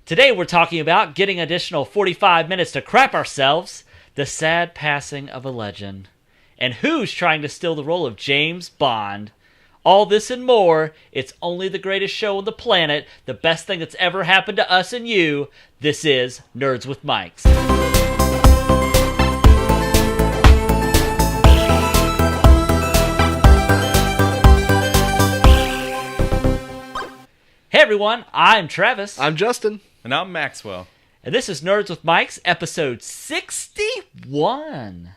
Today we're talking about getting additional 45 minutes to crap ourselves, the sad passing of a legend, and who's trying to steal the role of James Bond. All this and more, it's only the greatest show on the planet, the best thing that's ever happened to us and you. This is Nerds with Mics. Hey everyone, I'm Travis. I'm Justin. And I'm Maxwell. And this is Nerds with Mics, episode 61.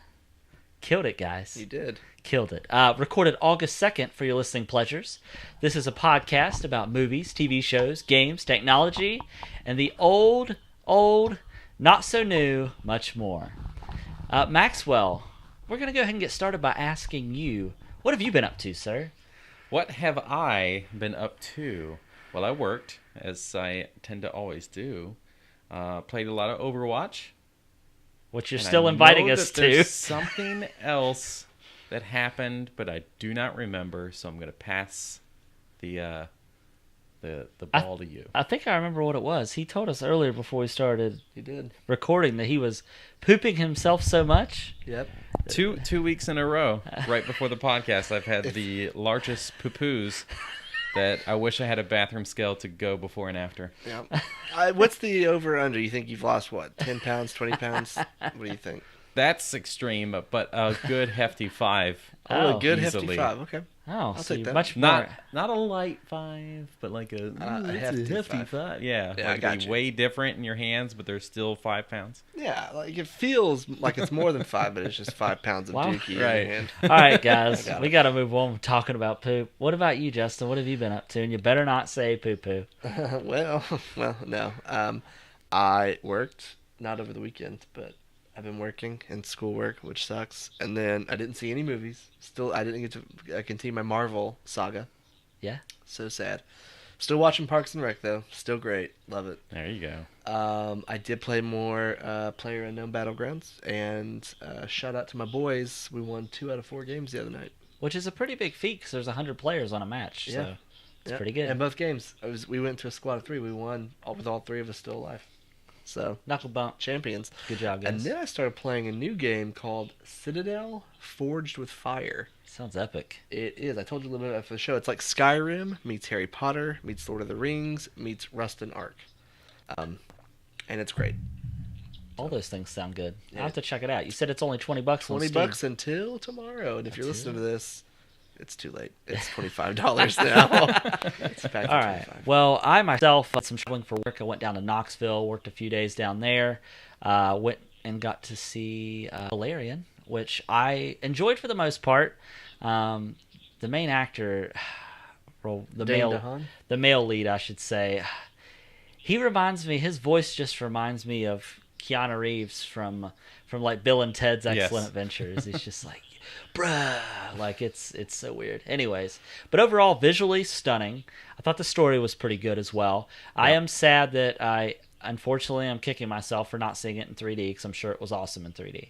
Killed it, guys. You did. Killed it. Recorded August 2nd for your listening pleasures. This is a podcast about movies, TV shows, games, technology, and the old, not so new, much more. Maxwell, we're going to go ahead and get started by asking you, what have you been up to, sir? What have I been up to? Well, I worked, as I tend to always do. Played a lot of Overwatch. Which you're still inviting us to. There's something else that happened, but I do not remember, so I'm going to pass the ball to you. I think I remember what it was. He told us earlier before we started recording that he was pooping himself so much. Yep. Two weeks in a row, right before the podcast, I've had the largest poo-poos that I wish I had a bathroom scale to go before and after. Yeah. What's the over-under? You think you've lost, 10 pounds, 20 pounds? What do you think? That's extreme, but a good hefty 5. Oh, a good easily. hefty 5. Okay. Oh, I'll so take you're that. much more... Not a light 5, but like a hefty 5. Yeah, I like got you. way different in your hands, but they're still 5 pounds. Yeah, like it feels like it's more than 5, but it's just 5 pounds of Wow. dookie in Right. your hand. All right, guys, we got to move on from talking about poop. What about you, Justin? What have you been up to? And you better not say poo-poo. well, no. I worked, not over the weekend, but I've been working and schoolwork, which sucks. And then I didn't see any movies. Still, I didn't get to continue my Marvel saga. Yeah? So sad. Still watching Parks and Rec, though. Still great. Love it. There you go. I did play more PlayerUnknown Battlegrounds, and shout out to my boys. We won 2 out of 4 games the other night. Which is a pretty big feat because there's 100 players on a match, so it's pretty good. And both games, we went to a squad of 3. We won with all 3 of us still alive. So Knuckle bump. champions. Good job, guys. And then I started playing a new game called Citadel Forged with Fire. Sounds epic. It is. I told you a little bit about the show. It's like Skyrim meets Harry Potter meets Lord of the Rings meets Rust and Ark. And it's great. All those things sound good. Yeah. I'll have to check it out. You said it's only $20 on Steam. $20 until tomorrow. And if you're listening to this, it's too late. It's $25 now. It's back to All right. 25. Well, I myself had some traveling for work. I went down to Knoxville, worked a few days down there, went and got to see Valerian, which I enjoyed for the most part. The main actor, the male lead, I should say, he reminds me. His voice just reminds me of Keanu Reeves from like Bill and Ted's Excellent Adventures. He's just like, bruh, like it's so weird. Anyways, but overall, visually stunning. I thought the story was pretty good as well. Yep. I am sad that unfortunately, I'm kicking myself for not seeing it in 3D because I'm sure it was awesome in 3D.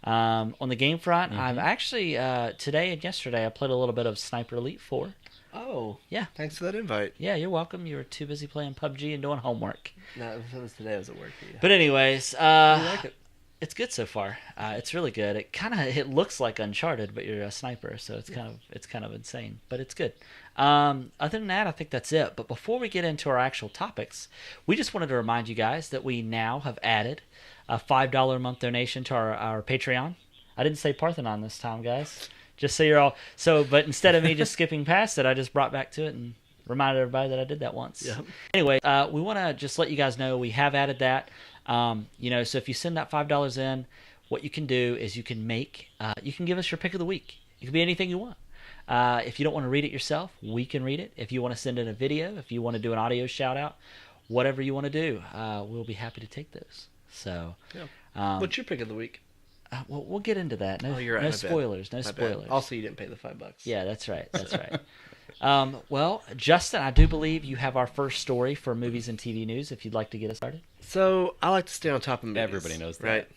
On the game front, I've actually today and yesterday I played a little bit of Sniper Elite 4. Oh, yeah. Thanks for that invite. Yeah, you're welcome. You were too busy playing PUBG and doing homework. No, it was today. I was at work. Yeah. But anyways, I like it. It's good so far. It's really good. It looks like Uncharted, but you're a sniper, so it's kind of insane. But it's good. Other than that, I think that's it. But before we get into our actual topics, we just wanted to remind you guys that we now have added a $5 a month donation to our Patreon. I didn't say Parthenon this time, guys. Just so you're all but instead of me just skipping past it, I just brought back to it and reminded everybody that I did that once. Yep. Anyway, we want to just let you guys know we have added that. So if you send that $5 in, what you can do is you can give us your pick of the week. It could be anything you want. If you don't want to read it yourself, we can read it. If you want to send in a video, if you want to do an audio shout out, whatever you want to do, we'll be happy to take those. So, what's your pick of the week? We'll get into that. No, you're right. No spoilers. No My spoilers. bad. Also, you didn't pay the $5. Yeah, that's right. That's right. Well, Justin, I do believe you have our first story for movies and TV news. If you'd like to get us started. So I like to stay on top of movies. Everybody knows that. Right?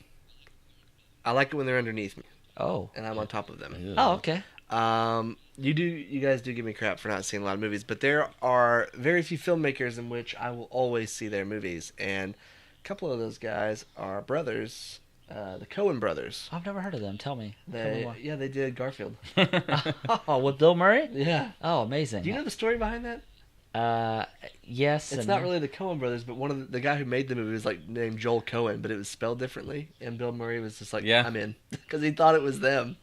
I like it when they're underneath me. Oh. And I'm on top of them. Oh, okay. You guys do give me crap for not seeing a lot of movies, but there are very few filmmakers in which I will always see their movies, and a couple of those guys are brothers, the Coen brothers. I've never heard of them. Tell me more. They did Garfield. Oh, with Bill Murray? Yeah. Oh, amazing. Do you know the story behind that? Yes. It's not really the Coen brothers, but one of the guy who made the movie was like named Joel Coen, but it was spelled differently, and Bill Murray was just like, I'm in, because he thought it was them.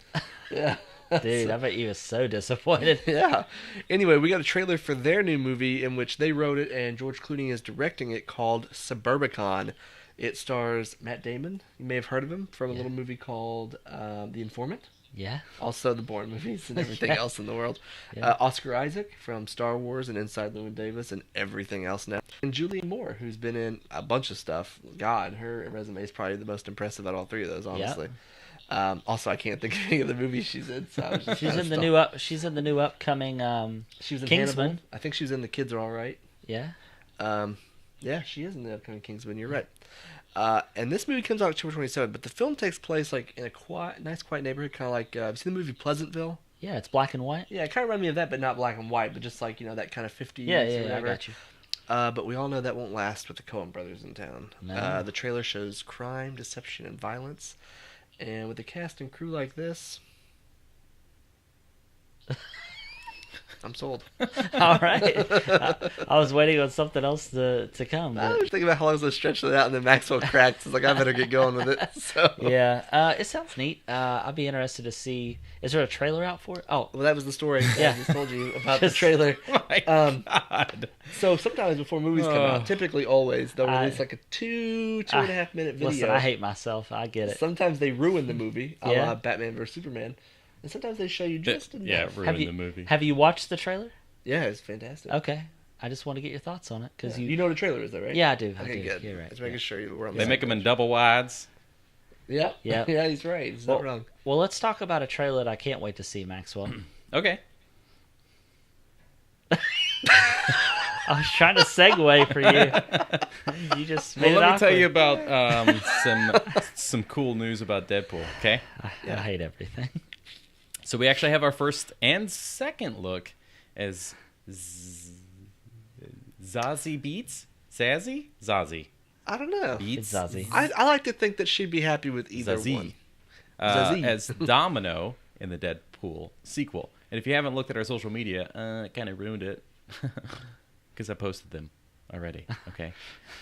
Yeah. Dude, I bet you was so disappointed. Yeah. Anyway, we got a trailer for their new movie in which they wrote it and George Clooney is directing it, called Suburbicon. It stars Matt Damon. You may have heard of him from a little movie called The Informant. Yeah. Also the Bourne movies and everything else in the world. Yeah. Oscar Isaac from Star Wars and Inside Llewyn Davis and everything else now. And Julianne Moore, who's been in a bunch of stuff. God, her resume is probably the most impressive out of all three of those, honestly. Yep. Also, I can't think of any of the movies she's in. So I was just she's in the new upcoming she was in Kingsman. Hannibal. I think she was in The Kids Are All Right. Yeah. Yeah, she is in the upcoming Kingsman. You're right. And this movie comes out October 27th, but the film takes place like in a nice, quiet neighborhood, kind of like have you seen the movie Pleasantville? Yeah, it's black and white. Yeah, it kind of reminded me of that, but not black and white, but just like that kind of 50s. Yeah, or whatever. I got you. But we all know that won't last with the Coen brothers in town. No. The trailer shows crime, deception, and violence. And with a cast and crew like this, I'm sold. All right. I was waiting on something else to come. I was thinking about how long I was going to stretch it out, and then Maxwell cracked. It's like, I better get going with it. So. Yeah. It sounds neat. I'd be interested to see. Is there a trailer out for it? Oh. Well, that was the story. Yeah. I just told you about the trailer. Oh my God. So sometimes before movies come out, typically always, they'll release like a two and a half minute video. Listen, I hate myself. I get it. Sometimes they ruin the movie, a la Batman vs. Superman. And sometimes they show you just enough. Yeah, ruin the movie. Have you watched the trailer? Yeah, it's fantastic. Okay. I just want to get your thoughts on it. Cause you know what a trailer is, though, right? Yeah, I do. Okay, good. You're right. Just making sure we're on the They same make them in page. double wides. Yeah. Yeah. Yeah, he's right. He's not wrong. Well, let's talk about a trailer that I can't wait to see, Maxwell. Okay. I was trying to segue for you. You just made it let me tell awkward. you about some cool news about Deadpool, okay? I hate everything. So we actually have our first and second look as Zazie Beetz? Zazie? I don't know. Beetz? It's Zazie. I like to think that she'd be happy with either Zazie. one. Zazie. As Domino in the Deadpool sequel. And if you haven't looked at our social media, I kind of ruined it because I posted them already. Okay.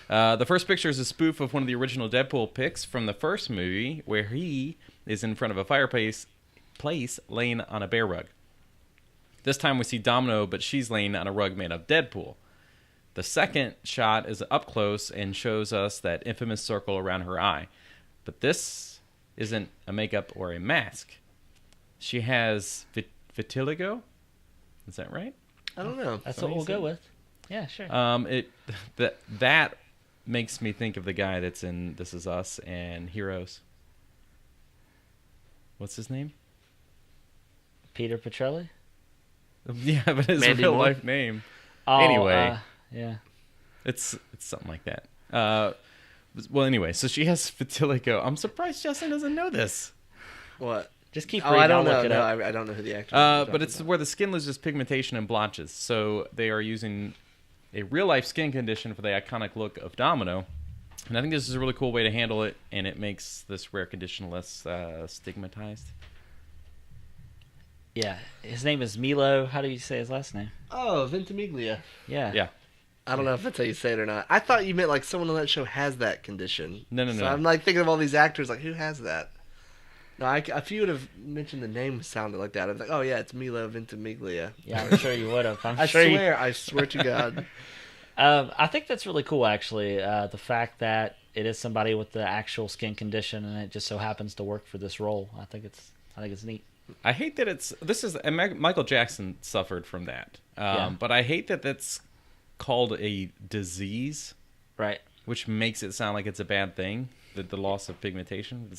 The first picture is a spoof of one of the original Deadpool pics from the first movie where he is in front of a fireplace laying on a bear rug. This time we see Domino, but she's laying on a rug made of Deadpool. The second shot is up close and shows us that infamous circle around her eye. But this isn't a makeup or a mask. She has vitiligo. Is that right? I don't know. That's what we'll go with. Yeah, sure. That makes me think of the guy that's in This Is Us and Heroes. What's his name? Peter Petrelli? Yeah, but his Mandy real Moore? life name. Oh, Anyway. Yeah. It's something like that. Well, anyway, so she has vitiligo. I'm surprised Justin doesn't know this. What? Just keep Oh, reading. I don't I'll know. look it No, up. I don't know who the actor is. But it's where the skin loses pigmentation and blotches. So they are using a real-life skin condition for the iconic look of Domino. And I think this is a really cool way to handle it, and it makes this rare condition less stigmatized. Yeah. His name is Milo. How do you say his last name? Oh, Ventimiglia. Yeah. Yeah. I don't know if that's how you say it or not. I thought you meant like someone on that show has that condition. No. So I'm like thinking of all these actors, like who has that? No, if you would have mentioned the name sounded like that, I'd be like, oh yeah, it's Milo Ventimiglia. Yeah, I'm sure you would have. I swear to God. I think that's really cool, actually. The fact that it is somebody with the actual skin condition, and it just so happens to work for this role. I think it's neat. I hate that and Michael Jackson suffered from that. But I hate that that's called a disease, Right. which makes it sound like it's a bad thing. The loss of pigmentation.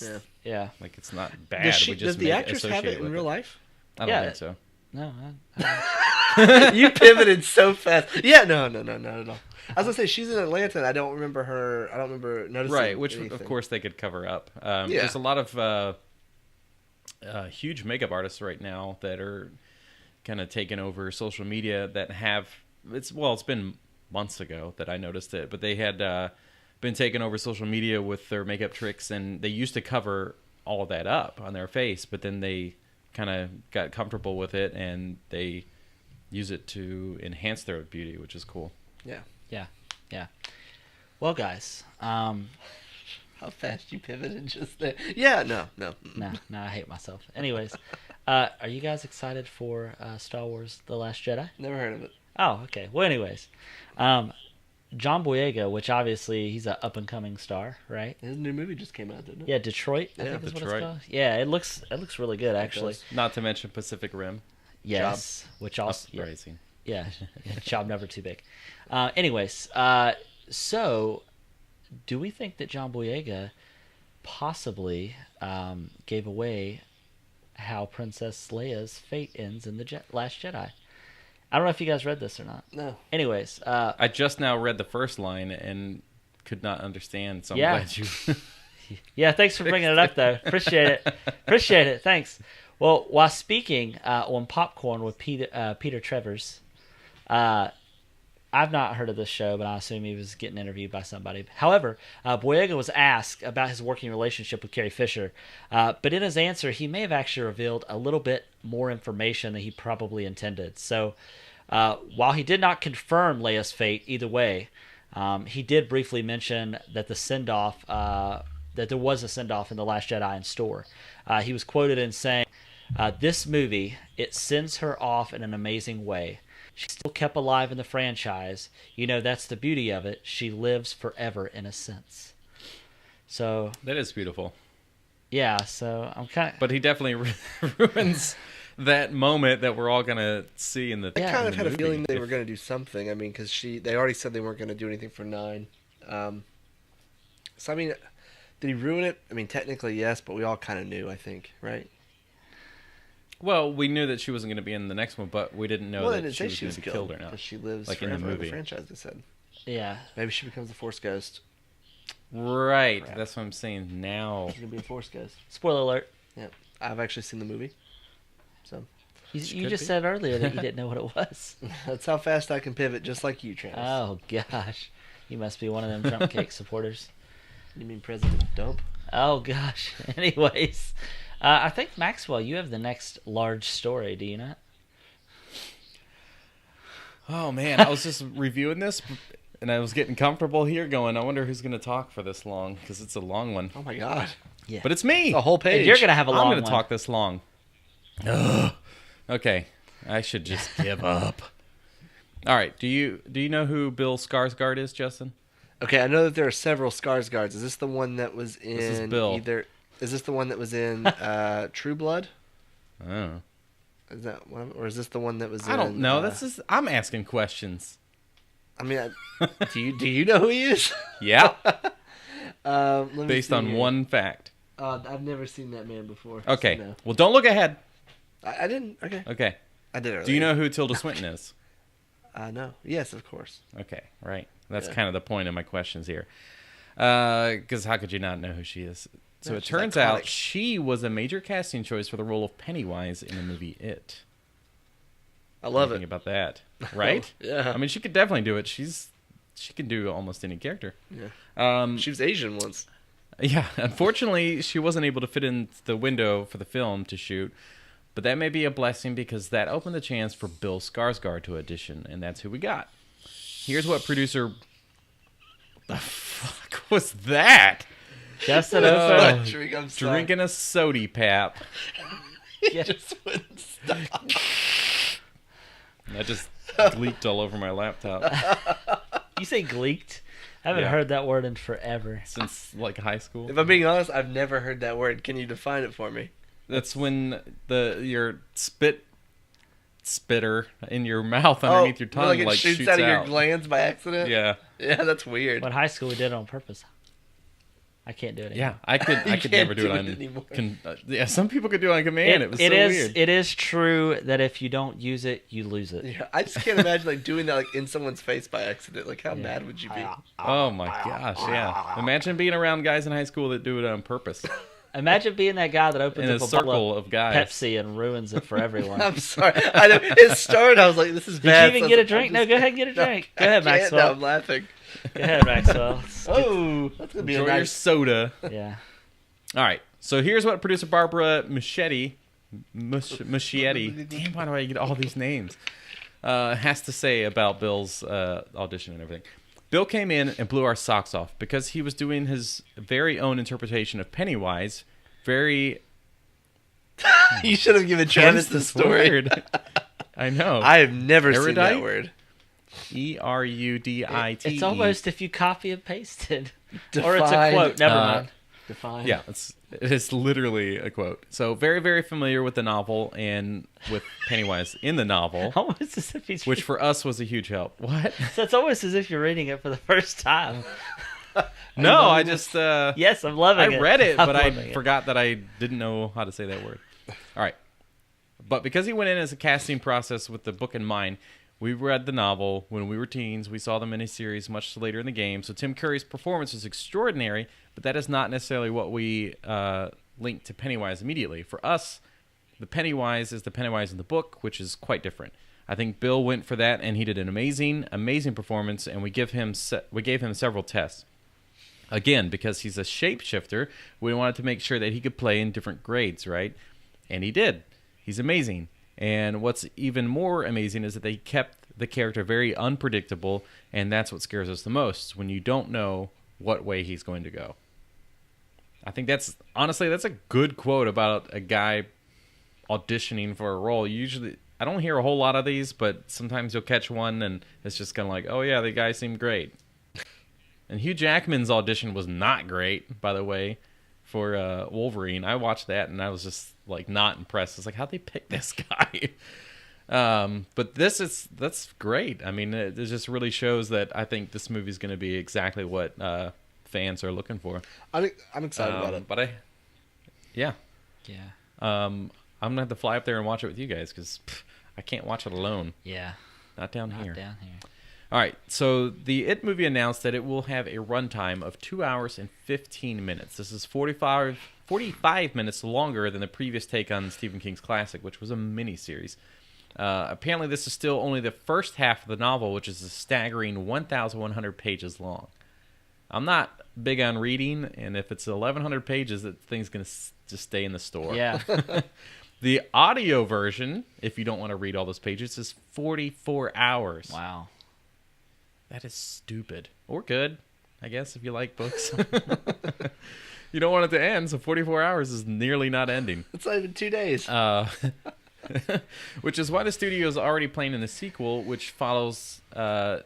Yeah. Like it's not bad. Does the actress have it in real life? I don't think so. No. You pivoted so fast. Yeah, no, not at all. I was gonna say she's in Atlanta, and I don't remember noticing. Right, which anything. of course they could cover up. Yeah. There's a lot of huge makeup artists right now that are kind of taking over social media that have it's been months ago that I noticed it, but they had been taking over social media with their makeup tricks, and they used to cover all of that up on their face, but then they kind of got comfortable with it and they use it to enhance their beauty, which is cool. Yeah. Yeah. Well, guys, How fast you pivoted just there. Yeah, no. no, I hate myself. Anyways, are you guys excited for Star Wars: The Last Jedi? Never heard of it. Oh, okay. Well, anyways, John Boyega, which obviously he's an up and coming star, right? His new movie just came out, didn't it? Yeah, Detroit. I Yeah, think is what it's Detroit. called. Yeah, it looks really good actually. Not to mention Pacific Rim. Yes, which also Uprising. yeah, job never too big. Anyways, so do we think that John Boyega possibly gave away how Princess Leia's fate ends in the Last Jedi? I don't know if you guys read this or not. No. Anyways, I just now read the first line and could not understand, so I'm Yeah. glad you... yeah, thanks for bringing it up, though. Appreciate it. Thanks. Well, while speaking on Popcorn with Peter Travers, I've not heard of this show, but I assume he was getting interviewed by somebody. However, Boyega was asked about his working relationship with Carrie Fisher, but in his answer, he may have actually revealed a little bit more information than he probably intended. So, while he did not confirm Leia's fate either way, he did briefly mention that the send-off, that there was a send-off in The Last Jedi in store. He was quoted in saying, "This movie, it sends her off in an amazing way. She's still kept alive in the franchise. You know, that's the beauty of it. She lives forever in a sense." So That is beautiful. yeah, so I'm kind of... But he definitely ruins that moment that we're all going to see in the I kind in of the had a movie. feeling they were going to do something. I mean, because they already said they weren't going to do anything for 9. So, I mean, did he ruin it? I mean, technically, yes, but we all kind of knew, I think, right? Well, we knew that she wasn't going to be in the next one, but we didn't know Well, they that didn't she say was she going was to be killed or not. because she lives Like in the forever in the movie. franchise, they said. Yeah. Maybe she becomes a Force Ghost. Right. Crap. That's what I'm saying now. She's going to be a Force Ghost. Spoiler alert. Yeah. I've actually seen the movie. So, You could just be. said earlier that you didn't know what it was. that's how fast I can pivot, just like you, Travis. Oh, gosh. You must be one of them Trump cake supporters. You mean President Dump? Oh, gosh. Anyways, I think, Maxwell, you have the next large story, do you not? Oh, man. I was just reviewing this, and I was getting comfortable here going, I wonder who's going to talk for this long, because it's a long one. Oh, my God. Yeah. But it's me. A whole page. And you're going to have a long I'm one. going to talk this long. Ugh. Okay. I should just give up. All right. Do you know who Bill Skarsgård is, Justin? Okay, I know that there are several Skarsgårds. Is this the one that was in This is Bill. Is this the one that was in True Blood? Oh. Is that one, or is this the one that was in? I don't know. I'm asking questions. I mean, do you know who he is? Yeah. Let me Based see on here. one fact. I've never seen that man before. Okay. so no. Well, don't look ahead. I didn't. Okay. Okay. I did earlier. Do you know who Tilda Swinton is? No. Yes, of course. Okay, right. That's Yeah. kind of the point of my questions here. Because how could you not know who she is? So Yeah, it she's turns iconic. out she was a major casting choice for the role of Pennywise in the movie It. I love Think it. about that, right? Yeah. I mean, she could definitely do it. She can do almost any character. Yeah. She was Asian once. Yeah, unfortunately, she wasn't able to fit in the window for the film to shoot, but that may be a blessing because that opened the chance for Bill Skarsgård to audition, and that's who we got. Here's what producer... The fuck was that? Justin, Oh. Drink, I'm sorry. Drinking a sody pap. He Yeah. just wouldn't stop. That just leaked all over my laptop you say gleeked? I haven't Yeah. heard that word in forever. since like high school. If I'm being honest, I've never heard that word. Can you define it for me? That's when your spitter in your mouth underneath your tongue like it shoots out of your glands by accident. Yeah, Yeah, that's weird. But in high school, we did it on purpose. I can't do it anymore. yeah. I could can't never do do it it on. anymore. Yeah, some people could do it on command. It was so weird. It is true that if you don't use it, you lose it. Yeah, I just can't imagine like doing that like in someone's face by accident. Like how mad would you be? Oh my gosh, yeah. Imagine being around guys in high school that do it on purpose. Imagine being that guy that opens In a up a bottle circle of guys. Pepsi and ruins it for everyone. I'm sorry. I know it started. I was like, "This is Did bad." you even So get a I'm drink? just- No, go ahead and get a drink. Go I ahead, can't. Maxwell. No, I'm laughing. Go ahead, Maxwell. Oh, that's gonna be Enjoy a your nice. soda. Yeah. All right. So here's what producer Barbara Muschietti, damn, why do I get all these names? Has to say about Bill's audition and everything. Bill came in and blew our socks off because he was doing his very own interpretation of Pennywise. Very. You should have given Travis the story. Word. I know. I have never seen Erudite? that word. Erudite. It's almost if you copy and pasted. Or it's a Define, quote. Never mind. Define. Yeah, it's literally a quote. So very, very familiar with the novel and with Pennywise in the novel, Almost as if he's which for us was a huge help. What? So it's almost as if you're reading it for the first time. No, I just Yes, I'm loving it. I read it, I'm but I loving it. forgot that I didn't know how to say that word. All right. But because he went in as a casting process with the book in mind, we read the novel when we were teens. We saw the miniseries much later in the game. So Tim Curry's performance is extraordinary, but that is not necessarily what we link to Pennywise immediately. For us, the Pennywise is the Pennywise in the book, which is quite different. I think Bill went for that, and he did an amazing, amazing performance, and we gave him several tests. Again, because he's a shapeshifter, we wanted to make sure that he could play in different grades, right? And he did. He's amazing. And what's even more amazing is that they kept the character very unpredictable, and that's what scares us the most, when you don't know what way he's going to go. I think that's a good quote about a guy auditioning for a role. Usually, I don't hear a whole lot of these, but sometimes you'll catch one, and it's just kind of like, oh yeah, the guy seemed great. And Hugh Jackman's audition was not great, by the way, for Wolverine. I watched that, and I was just like not impressed. It's like, how'd they pick this guy? But that's great. I mean, it just really shows that I think this movie's going to be exactly what fans are looking for. I'm excited about it. But yeah. Yeah. I'm gonna have to fly up there and watch it with you guys because I can't watch it alone. Yeah. Not down here. Down here. All right, so the It movie announced that it will have a runtime of 2 hours and 15 minutes. This is 45 minutes longer than the previous take on Stephen King's classic, which was a miniseries. Apparently, this is still only the first half of the novel, which is a staggering 1,100 pages long. I'm not big on reading, and if it's 1,100 pages, that thing's going to just stay in the store. Yeah. The audio version, if you don't want to read all those pages, is 44 hours. Wow. That is stupid. Or good, I guess, if you like books. You don't want it to end, so 44 hours is nearly not ending. It's not even 2 days. Which is why the studio is already planning the sequel, which follows... I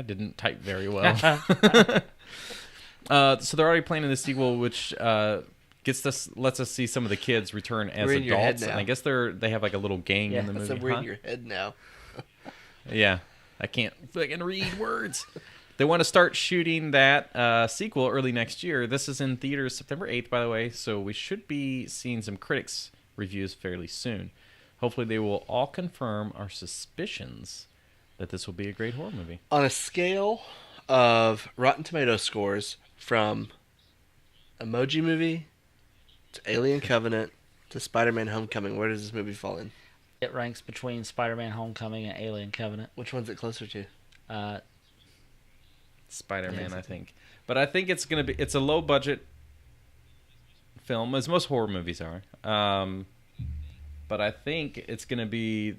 didn't type very well. So they're already planning the sequel, which lets us see some of the kids return as We're in your head adults. now. And I guess they have like a little gang in the movie. So we're huh? in your head now. Yeah, I can't fucking read words. They want to start shooting that sequel early next year. This is in theaters September 8th, by the way, so we should be seeing some critics' reviews fairly soon. Hopefully they will all confirm our suspicions that this will be a great horror movie. On a scale of Rotten Tomato scores from Emoji Movie to Alien Covenant to Spider-Man Homecoming, where does this movie fall in? It ranks between Spider-Man Homecoming and Alien Covenant. Which one's it closer to? Spider-Man, Yeah. I think. But I think it's a low-budget film, as most horror movies are. But I think it's going to be...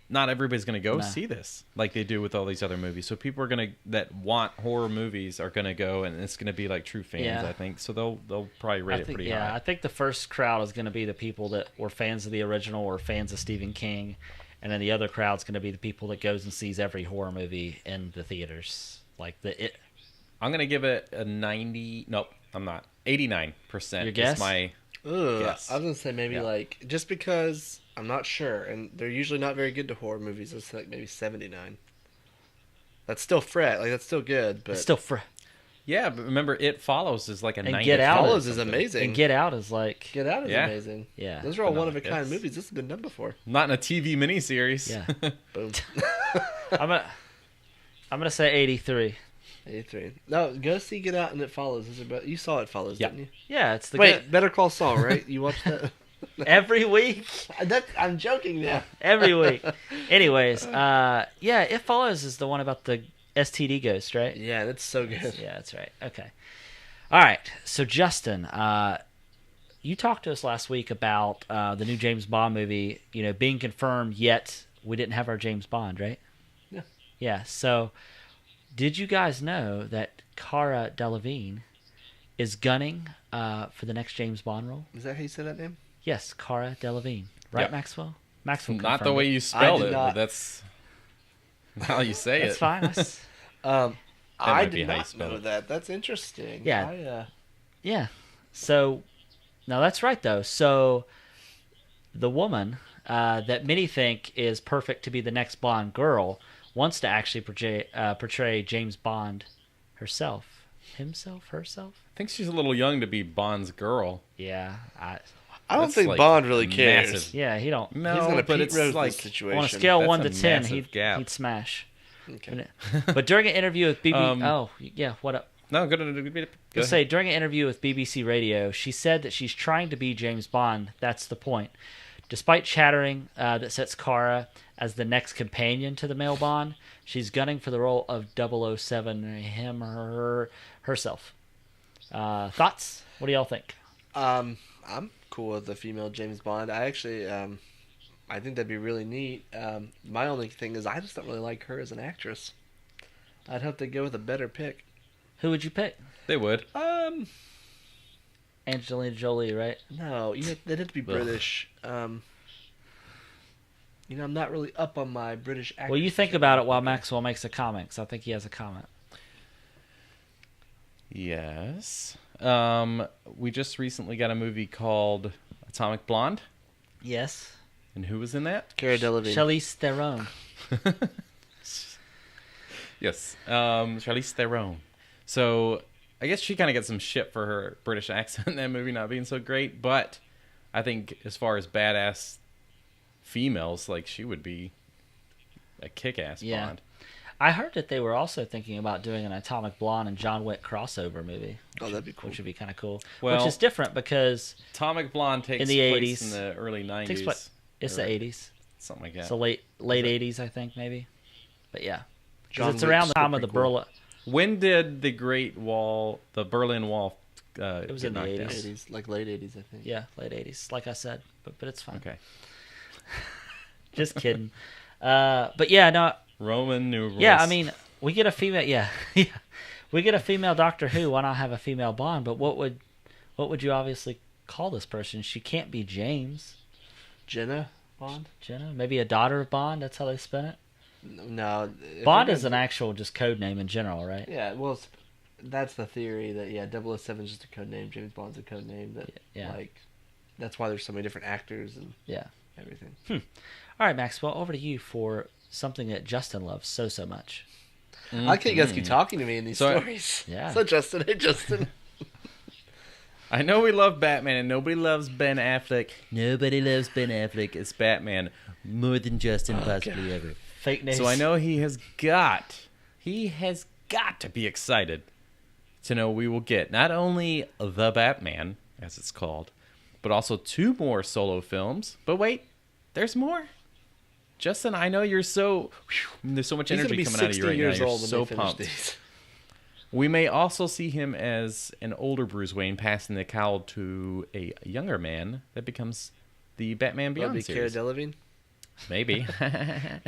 Not everybody's going to go see this like they do with all these other movies. So people are that want horror movies are going to go, and it's going to be like true fans, I think. So they'll probably rate it pretty high. I think the first crowd is going to be the people that were fans of the original or fans of Stephen King, and then the other crowd's going to be the people that goes and sees every horror movie in the theaters. Like I'm going to give it a 90. Nope, I'm not. 89%. Your guess? Is my guess. I was going to say maybe just because I'm not sure, and they're usually not very good to horror movies, it's like maybe 79. That's still that's still good, but... It's still Yeah, but remember, It Follows is like a 90. Get Out Follows is amazing. And Get Out is like... Get Out is Yeah. amazing. Yeah. Those are all But no, one-of-a-kind movies. This has been done before. Not in a TV miniseries. Yeah. Boom. I'm gonna say 83. 83. No, go see Get Out and It Follows. You saw It Follows, Yeah. didn't you? Yeah, it's the Wait, Better Call Saul, right? You watched that? every week. I'm joking now. Every week. Anyways, yeah, It Follows is the one about the STD ghost, right? Yeah, that's so good. Yeah, that's right. Okay. All right. So, Justin, you talked to us last week about the new James Bond movie, being confirmed, yet we didn't have our James Bond, right? Yeah. Yeah. So, did you guys know that Cara Delevingne is gunning for the next James Bond role? Is that how you say that name? Yes, Cara Delevingne. Right, Yep. Maxwell? Maxwell Not the confirmed way it. you spelled did it, not. but that's how you say That's it. fine. I might be did how you not spell know it. that. That's interesting. Yeah. Yeah. So, no, that's right, though. So, the woman that many think is perfect to be the next Bond girl wants to actually portray James Bond herself. Herself? I think she's a little young to be Bond's girl. Yeah. I don't That's, think like, Bond really cares. massive. Yeah, he don't. No, He's gonna but Pete it's Rose like this situation. On a scale That's 1 a to 10, massive gap. he'd smash. Okay. But during an interview with BBC... Um, what up? No, go Let's say during an interview with BBC Radio, she said that she's trying to be James Bond. That's the point. Despite chattering that sets Cara as the next companion to the male Bond, she's gunning for the role of 007, herself. Thoughts? What do y'all think? I'm cool with the female James Bond. I actually, I think that'd be really neat. My only thing is I just don't really like her as an actress. I'd hope they go with a better pick. Who would you pick? They would. Angelina Jolie, right? No, they'd have to be British. I'm not really up on my British actors. Well, you think about it while Maxwell makes a comment, 'cause I think he has a comment. Yes. We just recently got a movie called Atomic Blonde. Yes. And who was in that? Cara Delevingne. Charlize Theron. Yes. Charlize Theron. So I guess she kind of got some shit for her British accent in that movie not being so great, but I think as far as badass females, like she would be a kick-ass Yeah. Bond. I heard that they were also thinking about doing an Atomic Blonde and John Wick crossover movie. Oh, that'd be cool. Which would be kind of cool. Well, which is different because Atomic Blonde takes in the place 80s, in the early 90s. it's or the 80s. Something like that. So late 80s, I think, maybe. But yeah. John Because it's around the Wick's time of the pretty cool. Berlin... When did the Berlin Wall It was get in the knocked 80s. down? 80s, like late 80s, I think. Yeah, late 80s. Like I said. But it's fine. Okay. Just kidding. But yeah, no... Roman numerals. Yeah, I mean, we get a female... Yeah. Yeah. We get a female Doctor Who. Why not have a female Bond? But what would you obviously call this person? She can't be James. Jenna Bond? Jenna? Maybe a daughter of Bond? That's how they spin it? No. if Bond you're is an gonna- actual just code name in general, right? Yeah, well, that's the theory that, 007 is just a code name. James Bond's a code name. That, Yeah. That's why there's so many different actors and Yeah. everything. All right, Maxwell, over to you for something that Justin loves so much. I can't guys keep talking to me in these So- stories. Yeah. So, Justin, hey, Justin. I know we love Batman and nobody loves Ben Affleck. Nobody loves Ben Affleck as Batman more than Justin possibly ever. Fake news. So I know he has got to be excited to know we will get not only The Batman, as it's called, but also 2 more solo films. But wait, there's more. Justin, I know you're so... there's so much He's energy gonna be coming out of 60 you right now. years You're old when so they finish pumped. these. We may also see him as an older Bruce Wayne passing the cowl to a younger man that becomes the Batman That'd Beyond be Cara series. Delevingne. Maybe. Who knows?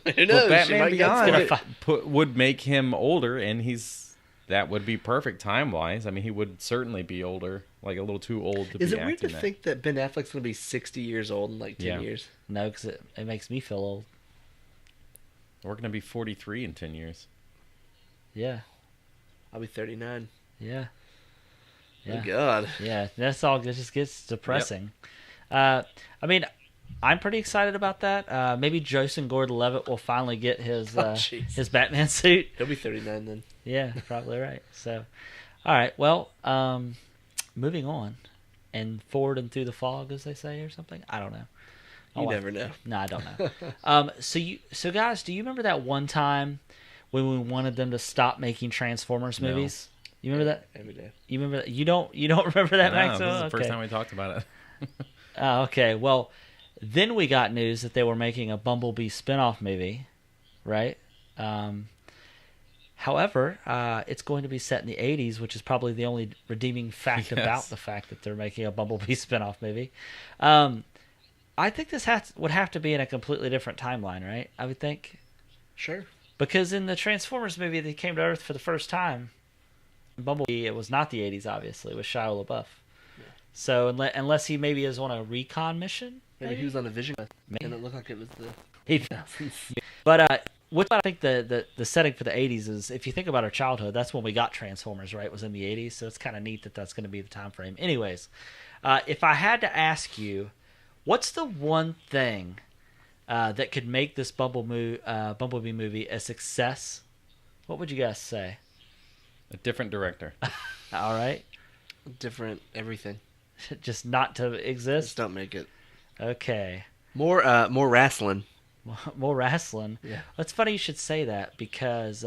Well, She Batman might get Beyond split. would make him older, and that would be perfect time-wise. I mean, he would certainly be older, like a little too old to Is be it weird to acting that. think that Ben Affleck's going to be 60 years old in like 10 Yeah. years? No, because it makes me feel old. We're going to be 43 in 10 years. Yeah. I'll be 39. Yeah. Oh, Yeah. God. Yeah. That's all. It just gets depressing. I mean, I'm pretty excited about that. Maybe Joseph Gordon-Levitt will finally get his jeez. his Batman suit. He'll be 39 then. Yeah, probably right. So, all right. Well, moving on and forward and through the fog, as they say, or something. I don't know. You never know. No, I don't know. So guys, do you remember that one time when we wanted them to stop making Transformers No. movies. You remember that? Every day. You remember that? You don't remember that, No, Maxwell? this is the first Okay. time we talked about it. Oh, okay. Well, then we got news that they were making a Bumblebee spinoff movie, right? However, it's going to be set in the 80s, which is probably the only redeeming fact Yes. about the fact that they're making a Bumblebee spinoff movie. I think this would have to be in a completely different timeline, right? I would think. Sure. Because in the Transformers movie, they came to Earth for the first time. Bumblebee, it was not the 80s, obviously. It was Shia LaBeouf. Yeah. So unless he maybe is on a recon mission, Maybe he was on a vision quest, Maybe. and it looked like it was the He- 2000s. But what I think the setting for the 80s is, if you think about our childhood, that's when we got Transformers, right? Was in the 80s, so it's kind of neat that that's going to be the time frame. Anyways, if I had to ask you, what's the one thing that could make this Bumblebee movie a success? What would you guys say? A different director. All right, Different everything. just not to Just exist. don't make it. Okay, More wrestling. more wrestling. Yeah. It's funny you should say that because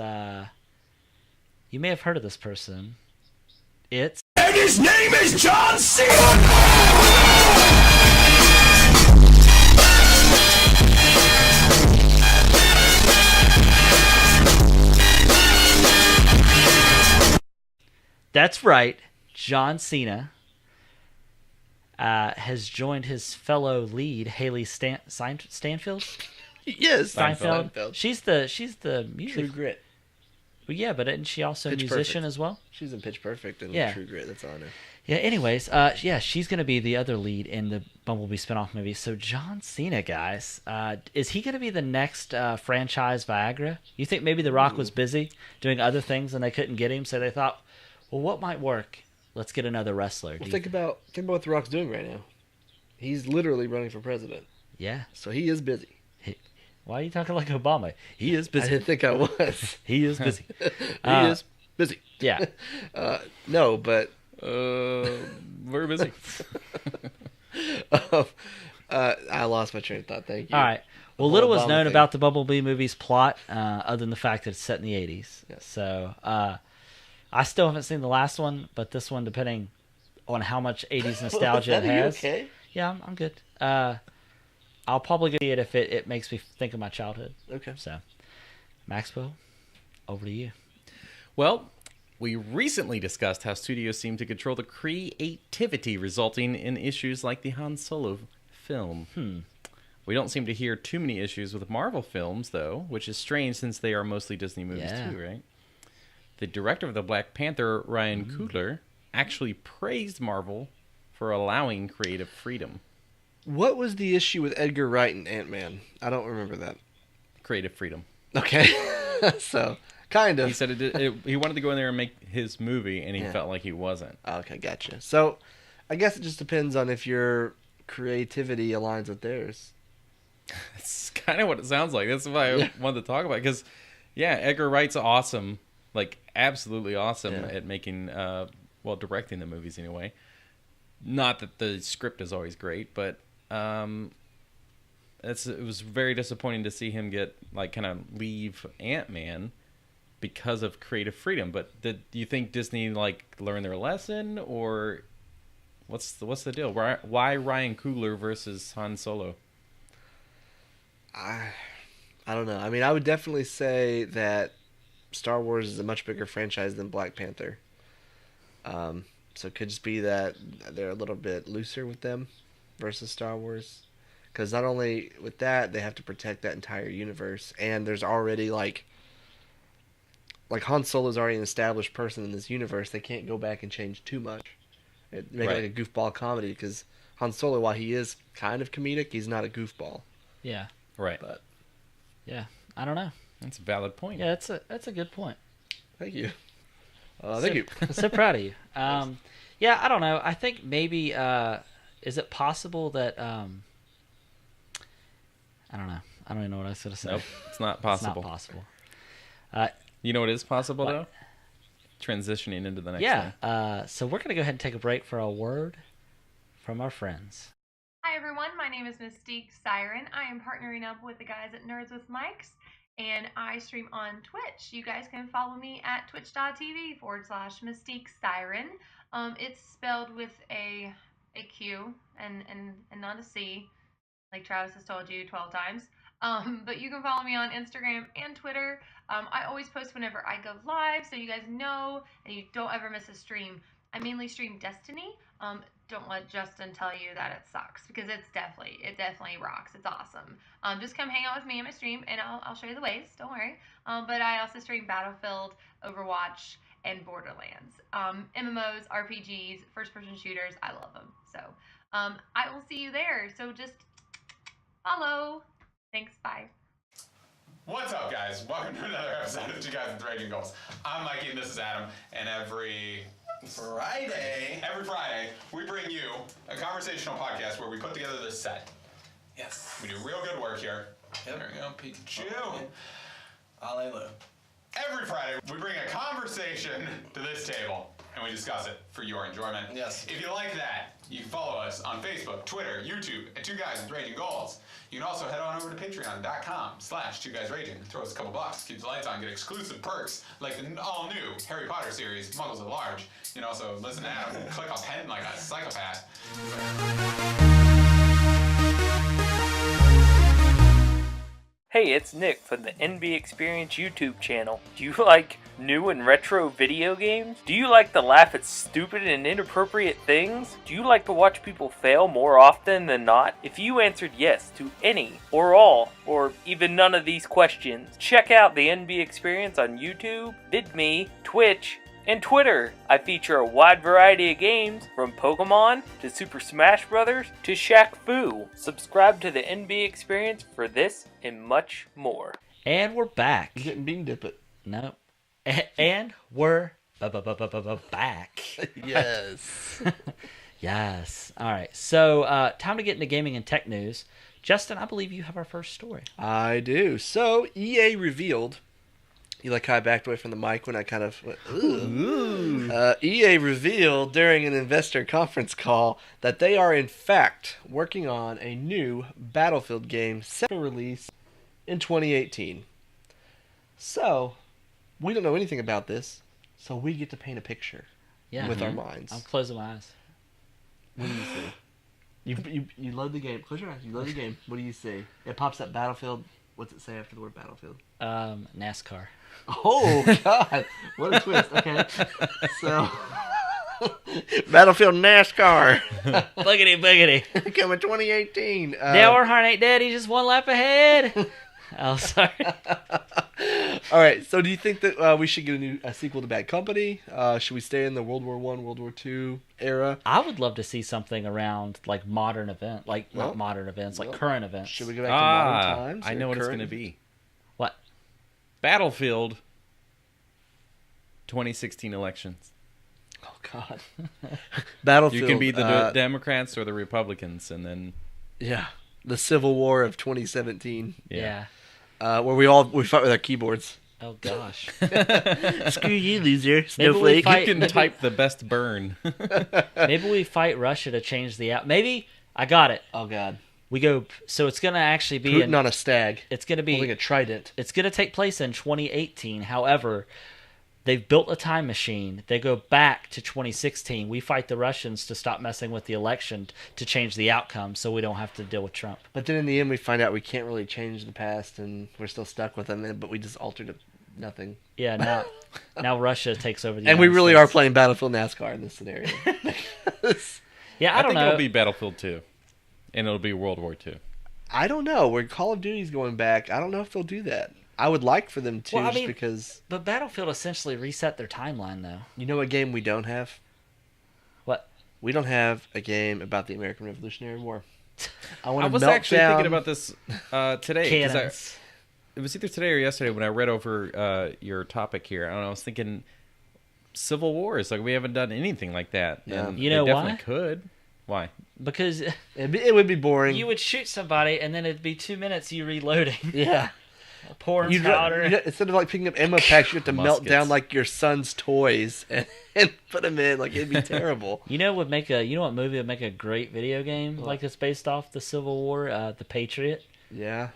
you may have heard of this person. It's And his name is John Cena! That's right, John Cena has joined his fellow lead Haley Stanfield. Yes. Steinfeld. Seinfeld. She's the True music. Grit. Well, yeah, but isn't she also a Pitch musician Perfect. as well? She's in Pitch Perfect and Yeah. True Grit. That's all I know. Yeah. Anyways, yeah, she's gonna be the other lead in the Bumblebee spinoff movie. So John Cena, guys, is he gonna be the next franchise Viagra? You think maybe The Rock was busy doing other things and they couldn't get him, so they thought, well, what might work? Let's get another wrestler. Well, think about what The Rock's doing right now. He's literally running for president, Yeah. so he is busy. Why are you talking like Obama? He is I busy. didn't think I was. He is busy. he Uh, is busy. Yeah. No, but We're busy. I lost my train of thought. Thank you. All right. Well, The little whole was Obama known thing. about the Bumblebee movie's plot, other than the fact that it's set in the 80s. Yes. So, I still haven't seen the last one, but this one, depending on how much 80s nostalgia it Are you has. okay? Yeah, I'm good. I'll probably go see it if it makes me think of my childhood. Okay. So, Maxwell, over to you. Well, we recently discussed how studios seem to control the creativity resulting in issues like the Han Solo film. We don't seem to hear too many issues with Marvel films, though, which is strange since they are mostly Disney movies Yeah. too, right? The director of the Black Panther, Ryan Coogler, actually praised Marvel for allowing creative freedom. What was the issue with Edgar Wright and Ant-Man? I don't remember that. Creative freedom. Okay. So, kind of. He said he wanted to go in there and make his movie, and he Yeah. felt like he wasn't. Okay, gotcha. So, I guess it just depends on if your creativity aligns with theirs. It's kind of what it sounds like. That's why I Yeah. wanted to talk about it. Because, yeah, Edgar Wright's awesome. Like, absolutely awesome Yeah. at making, directing the movies anyway. Not that the script is always great, but it was very disappointing to see him get, like, kind of leave Ant-Man because of creative freedom. But do you think Disney, like, learned their lesson? Or what's the deal? Why Ryan Coogler versus Han Solo? I don't know. I mean, I would definitely say that Star Wars is a much bigger franchise than Black Panther. So it could just be that they're a little bit looser with them versus Star Wars. Because not only with that, they have to protect that entire universe. And there's already, like Han Solo's already an established person in this universe. They can't go back and change too much. Make it Right. like a goofball comedy. Because Han Solo, while he is kind of comedic, he's not a goofball. Yeah. Right. But Yeah. I don't know. That's a valid point. Yeah, that's a good point. thank you. Thank you. I'm so proud of you. Yeah, I don't know. I think maybe is it possible that I don't know. I don't even know what I was going to say. Nope, it's not It's possible. not possible. You know what is possible, What? though? Transitioning into the next Yeah. thing. So we're going to go ahead and take a break for a word from our friends. Hi everyone, my name is Mystique Siren. I am partnering up with the guys at Nerds with Mics, And I stream on Twitch. You guys can follow me at twitch.tv/Mystique Siren. It's spelled with a Q and not a C, like Travis has told you 12 times. But you can follow me on Instagram and Twitter. I always post whenever I go live, so you guys know and you don't ever miss a stream. I mainly stream Destiny. Don't let Justin tell you that it sucks, because it definitely rocks. It's awesome. Just come hang out with me in my stream, and I'll show you the ways. Don't worry. But I also stream Battlefield, Overwatch, and Borderlands. MMOs, RPGs, first-person shooters. I love them. So I will see you there. So just follow. Thanks. Bye. What's up, guys? Welcome to another episode of Two Guys with Raging Goals. I'm Mikey and this is Adam, and every Friday, we bring you a conversational podcast where we put together this set. Yes. We do real good work here. Yep. There we go, Pikachu. Hallelujah. Every Friday, we bring a conversation to this table, and we discuss it for your enjoyment. Yes. If you like that, you can follow us on Facebook, Twitter, YouTube, at Two Guys with Raging Goals. You can also head on over to patreon.com/2guysraging. Throw us a couple bucks, keep the lights on, get exclusive perks like the all-new Harry Potter series, Muggles at Large. You can also listen to Adam and click a pen like a psychopath. Hey, it's Nick from the NB Experience YouTube channel. Do you like new and retro video games? Do you like to laugh at stupid and inappropriate things? Do you like to watch people fail more often than not? If you answered yes to any, or all, or even none of these questions, check out the NB Experience on YouTube, VidMe, Twitch, and Twitter. I feature a wide variety of games, from Pokemon to Super Smash Bros. To Shaq Fu. Subscribe to the NB Experience for this and much more. And we're back. You didn't bean dip it. No. And we're back. Yes. Yes. All right. So, time to get into gaming and tech news. Justin, I believe you have our first story. I do. So, EA revealed... You like how I backed away from the mic when I kind of went, ooh. EA revealed during an investor conference call that they are in fact working on a new Battlefield game set for release in 2018. So, we don't know anything about this, so we get to paint a picture with our minds. I'm closing my eyes. What do you see? You load the game. Close your eyes. You load the game. What do you see? It pops up Battlefield. What's it say after the word Battlefield? NASCAR. Oh, God. What a twist. Okay. So, Battlefield NASCAR. Boogity, boogity. Coming 2018. Dale Earnhardt ain't dead. He's just one lap ahead. Oh, sorry. All right. So, do you think that we should get a sequel to Bad Company? Should we stay in the World War I, World War II era? I would love to see something around, like, modern event. Like, not modern events, like current events. Should we go back to modern times? I know what it's going to be. What? Battlefield 2016 elections. Oh, God. Battlefield. You can be the Democrats or the Republicans, and then... Yeah. The Civil War of 2017. Yeah. Where we fight with our keyboards. Oh, gosh. Screw you, loser. Maybe we Snowflake. fight- You can type the best burn. Maybe we fight Russia to change the app. Maybe... I got it. Oh, God. We go... So it's going to actually be... Putin on a stag. It's going to be... Holding a trident. It's going to take place in 2018. However, they've built a time machine. They go back to 2016. We fight the Russians to stop messing with the election to change the outcome so we don't have to deal with Trump. But then in the end, we find out we can't really change the past, and we're still stuck with them, but we just altered it. Nothing. Yeah, now Russia takes over the And we United really States. are playing Battlefield NASCAR in this scenario. Yeah, I I don't think know. it'll be Battlefield 2. And it'll be World War 2. I don't know. Where Call of Duty's going back, I don't know if they'll do that. I would like for them to, Well, I just mean- because... But Battlefield essentially reset their timeline, though. You know what game we don't have? What? We don't have a game about the American Revolutionary War. I I want to was melt actually down... thinking about this today. 'Cause Cannons. it was either today or yesterday when I read over your topic here. I don't know. I was thinking Civil Wars. Like, we haven't done anything like that. Yeah. And You know they definitely why? could. Why? Because It would be boring. you would shoot somebody and then it'd be 2 minutes you reloading. Yeah. Pouring You'd powder. instead of like picking up ammo packs, you have to melt Muskets. down like your son's toys and put them in. Like, it'd be terrible. You know what movie would make a great video game like it's based off the Civil War? The Patriot. Yeah.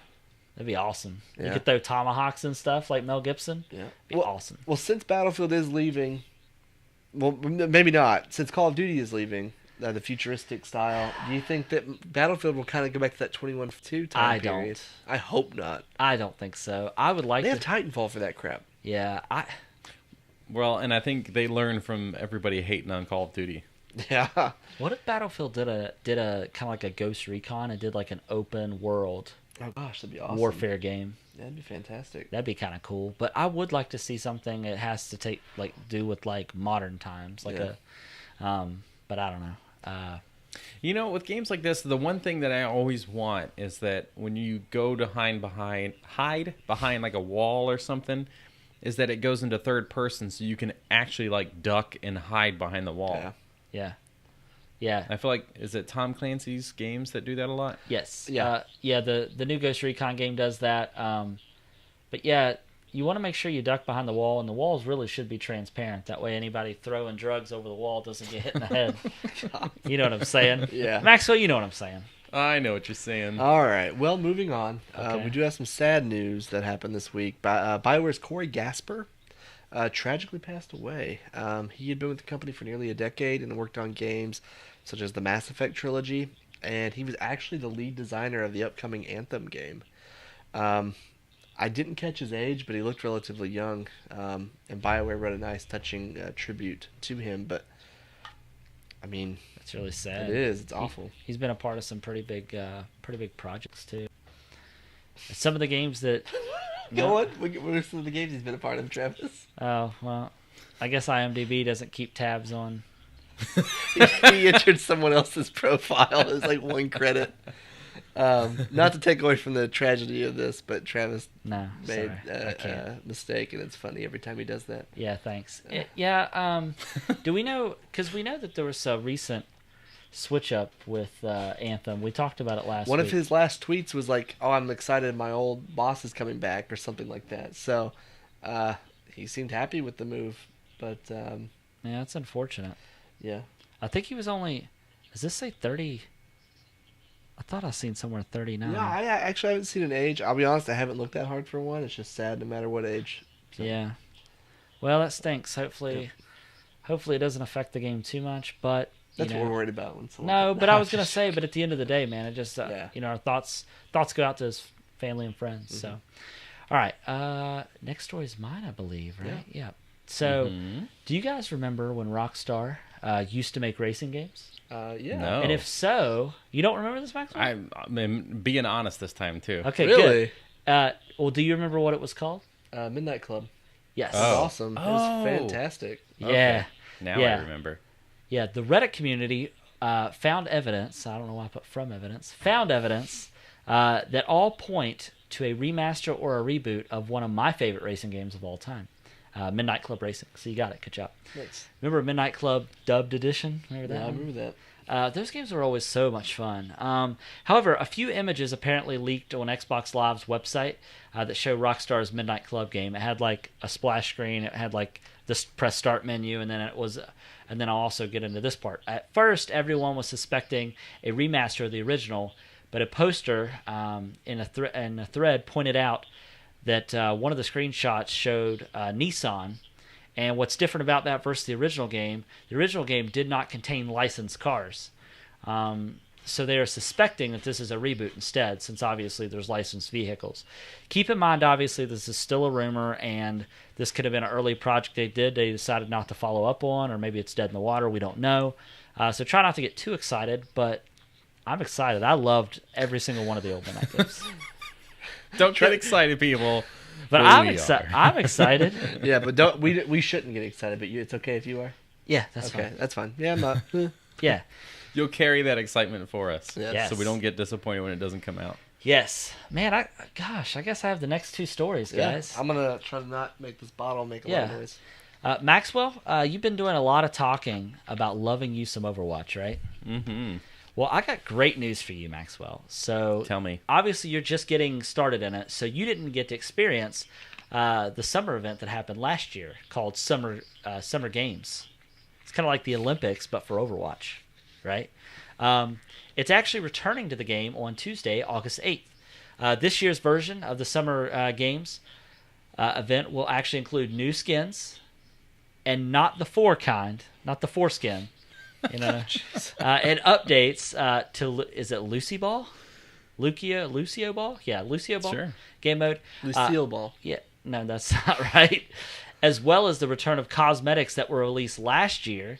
That'd be awesome. You Yeah. could throw tomahawks and stuff like Mel Gibson. Yeah. Be awesome. Well, since Battlefield is leaving, well, maybe not. Since Call of Duty is leaving, the futuristic style, do you think that Battlefield will kind of go back to that 21-2 time I period? don't. I hope not. I don't think so. I would like They to. have Titanfall for that crap. Yeah, Well, and I think they learned from everybody hating on Call of Duty. Yeah. What if Battlefield did a kind of like a Ghost Recon and did like an open world Oh gosh, that'd be awesome. warfare game? That'd be fantastic. That'd be kind of cool. But I would like to see something that has to do with like modern times, like Yeah. But I don't know. You know, with games like this, the one thing that I always want is that when you go to hide behind like a wall or something, is that it goes into third person so you can actually like duck and hide behind the wall. Yeah. Yeah. I feel like, is it Tom Clancy's games that do that a lot? Yes. Yeah. The new Ghost Recon game does that. But yeah, you want to make sure you duck behind the wall, and the walls really should be transparent. That way, anybody throwing drugs over the wall doesn't get hit in the head. You know what I'm saying? Yeah. Maxwell, you know what I'm saying. I know what you're saying. All right. Well, moving on. Okay. We do have some sad news that happened this week. BioWare's Corey Gasper tragically passed away. He had been with the company for nearly a decade and worked on games such as the Mass Effect trilogy, and he was actually the lead designer of the upcoming Anthem game. I didn't catch his age, but he looked relatively young, and BioWare wrote a nice, touching tribute to him, but I mean, It's really sad. it is. It's awful. He's been a part of some pretty big projects too. Some of the games that. Go on. What are some of the games he's been a part of, Travis? Oh well, I guess IMDb doesn't keep tabs on. He entered someone else's profile as like one credit. Not to take away from the tragedy of this, but Travis No, made sorry, I can't. a mistake, and it's funny every time he does that. Yeah, thanks. Yeah. Do we know? Because we know that there was a recent switch up with Anthem. We talked about it last One week. of his last tweets was like, "Oh, I'm excited, my old boss is coming back," or something like that. So he seemed happy with the move, but Yeah, it's unfortunate. yeah. I think he was only. Does this say 30? I thought I seen somewhere 39. No, I actually haven't seen an age. I'll be honest, I haven't looked that hard for one. It's just sad no matter what age. So. Yeah. Well, that stinks. Hopefully it doesn't affect the game too much. But That's what we're worried about. When someone No, but I was gonna say, but at the end of the day, man, it just Yeah. our thoughts go out to his family and friends. Mm-hmm. So, all right, next story is mine, I believe, right? Yeah. So, do you guys remember when Rockstar used to make racing games? Yeah. No. And if so, you don't remember this, Maxwell? I'm being honest this time, too. Okay, Really? good. Well, do you remember what it was called? Midnight Club. Yes. It was Oh. awesome. It was fantastic. Yeah. Okay. Now Yeah. I remember. Yeah, the Reddit community found evidence. I don't know why I put from evidence. Found evidence that all point to a remaster or a reboot of one of my favorite racing games of all time, Midnight Club Racing. So you got it. Good job. Nice. Remember Midnight Club dubbed edition? Remember that? Yeah, I one? remember that. Those games were always so much fun. However, a few images apparently leaked on Xbox Live's website that show Rockstar's Midnight Club game. It had like a splash screen. It had like this press start menu, and then and then I'll also get into this part. At first, everyone was suspecting a remaster of the original, but a poster in a thread pointed out that one of the screenshots showed Nissan. And what's different about that versus the original game did not contain licensed cars. So they are suspecting that this is a reboot instead, since obviously there's licensed vehicles. Keep in mind, obviously, this is still a rumor, and this could have been an early project they decided not to follow up on, or maybe it's dead in the water, we don't know. So try not to get too excited, but I'm excited. I loved every single one of the old Midnight games. Don't get excited, people. But Well, I'm we excited. are. I'm excited. Yeah, but we shouldn't get excited. But it's okay if you are. Yeah, that's Okay, fine. that's fine. Yeah, I'm not. Yeah. You'll carry that excitement for us. Yes. So we don't get disappointed when it doesn't come out. Yes. Man, I guess I have the next two stories, guys. Yeah, I'm gonna try to not make this bottle make a lot Yeah. of noise. Maxwell, you've been doing a lot of talking about loving you some Overwatch, right? Mm-hmm. Well, I got great news for you, Maxwell. So Tell me. obviously you're just getting started in it, so you didn't get to experience the summer event that happened last year called Summer Games. It's kind of like the Olympics, but for Overwatch, right? It's actually returning to the game on Tuesday, August 8th. This year's version of the Summer Games event will actually include new skins, and not the not the foreskin. And updates to, is it Lucy Ball? Lucio Ball? Yeah, Lucio Ball. Sure. Game mode. Lucille Ball. Yeah, no, that's not right. As well as the return of cosmetics that were released last year.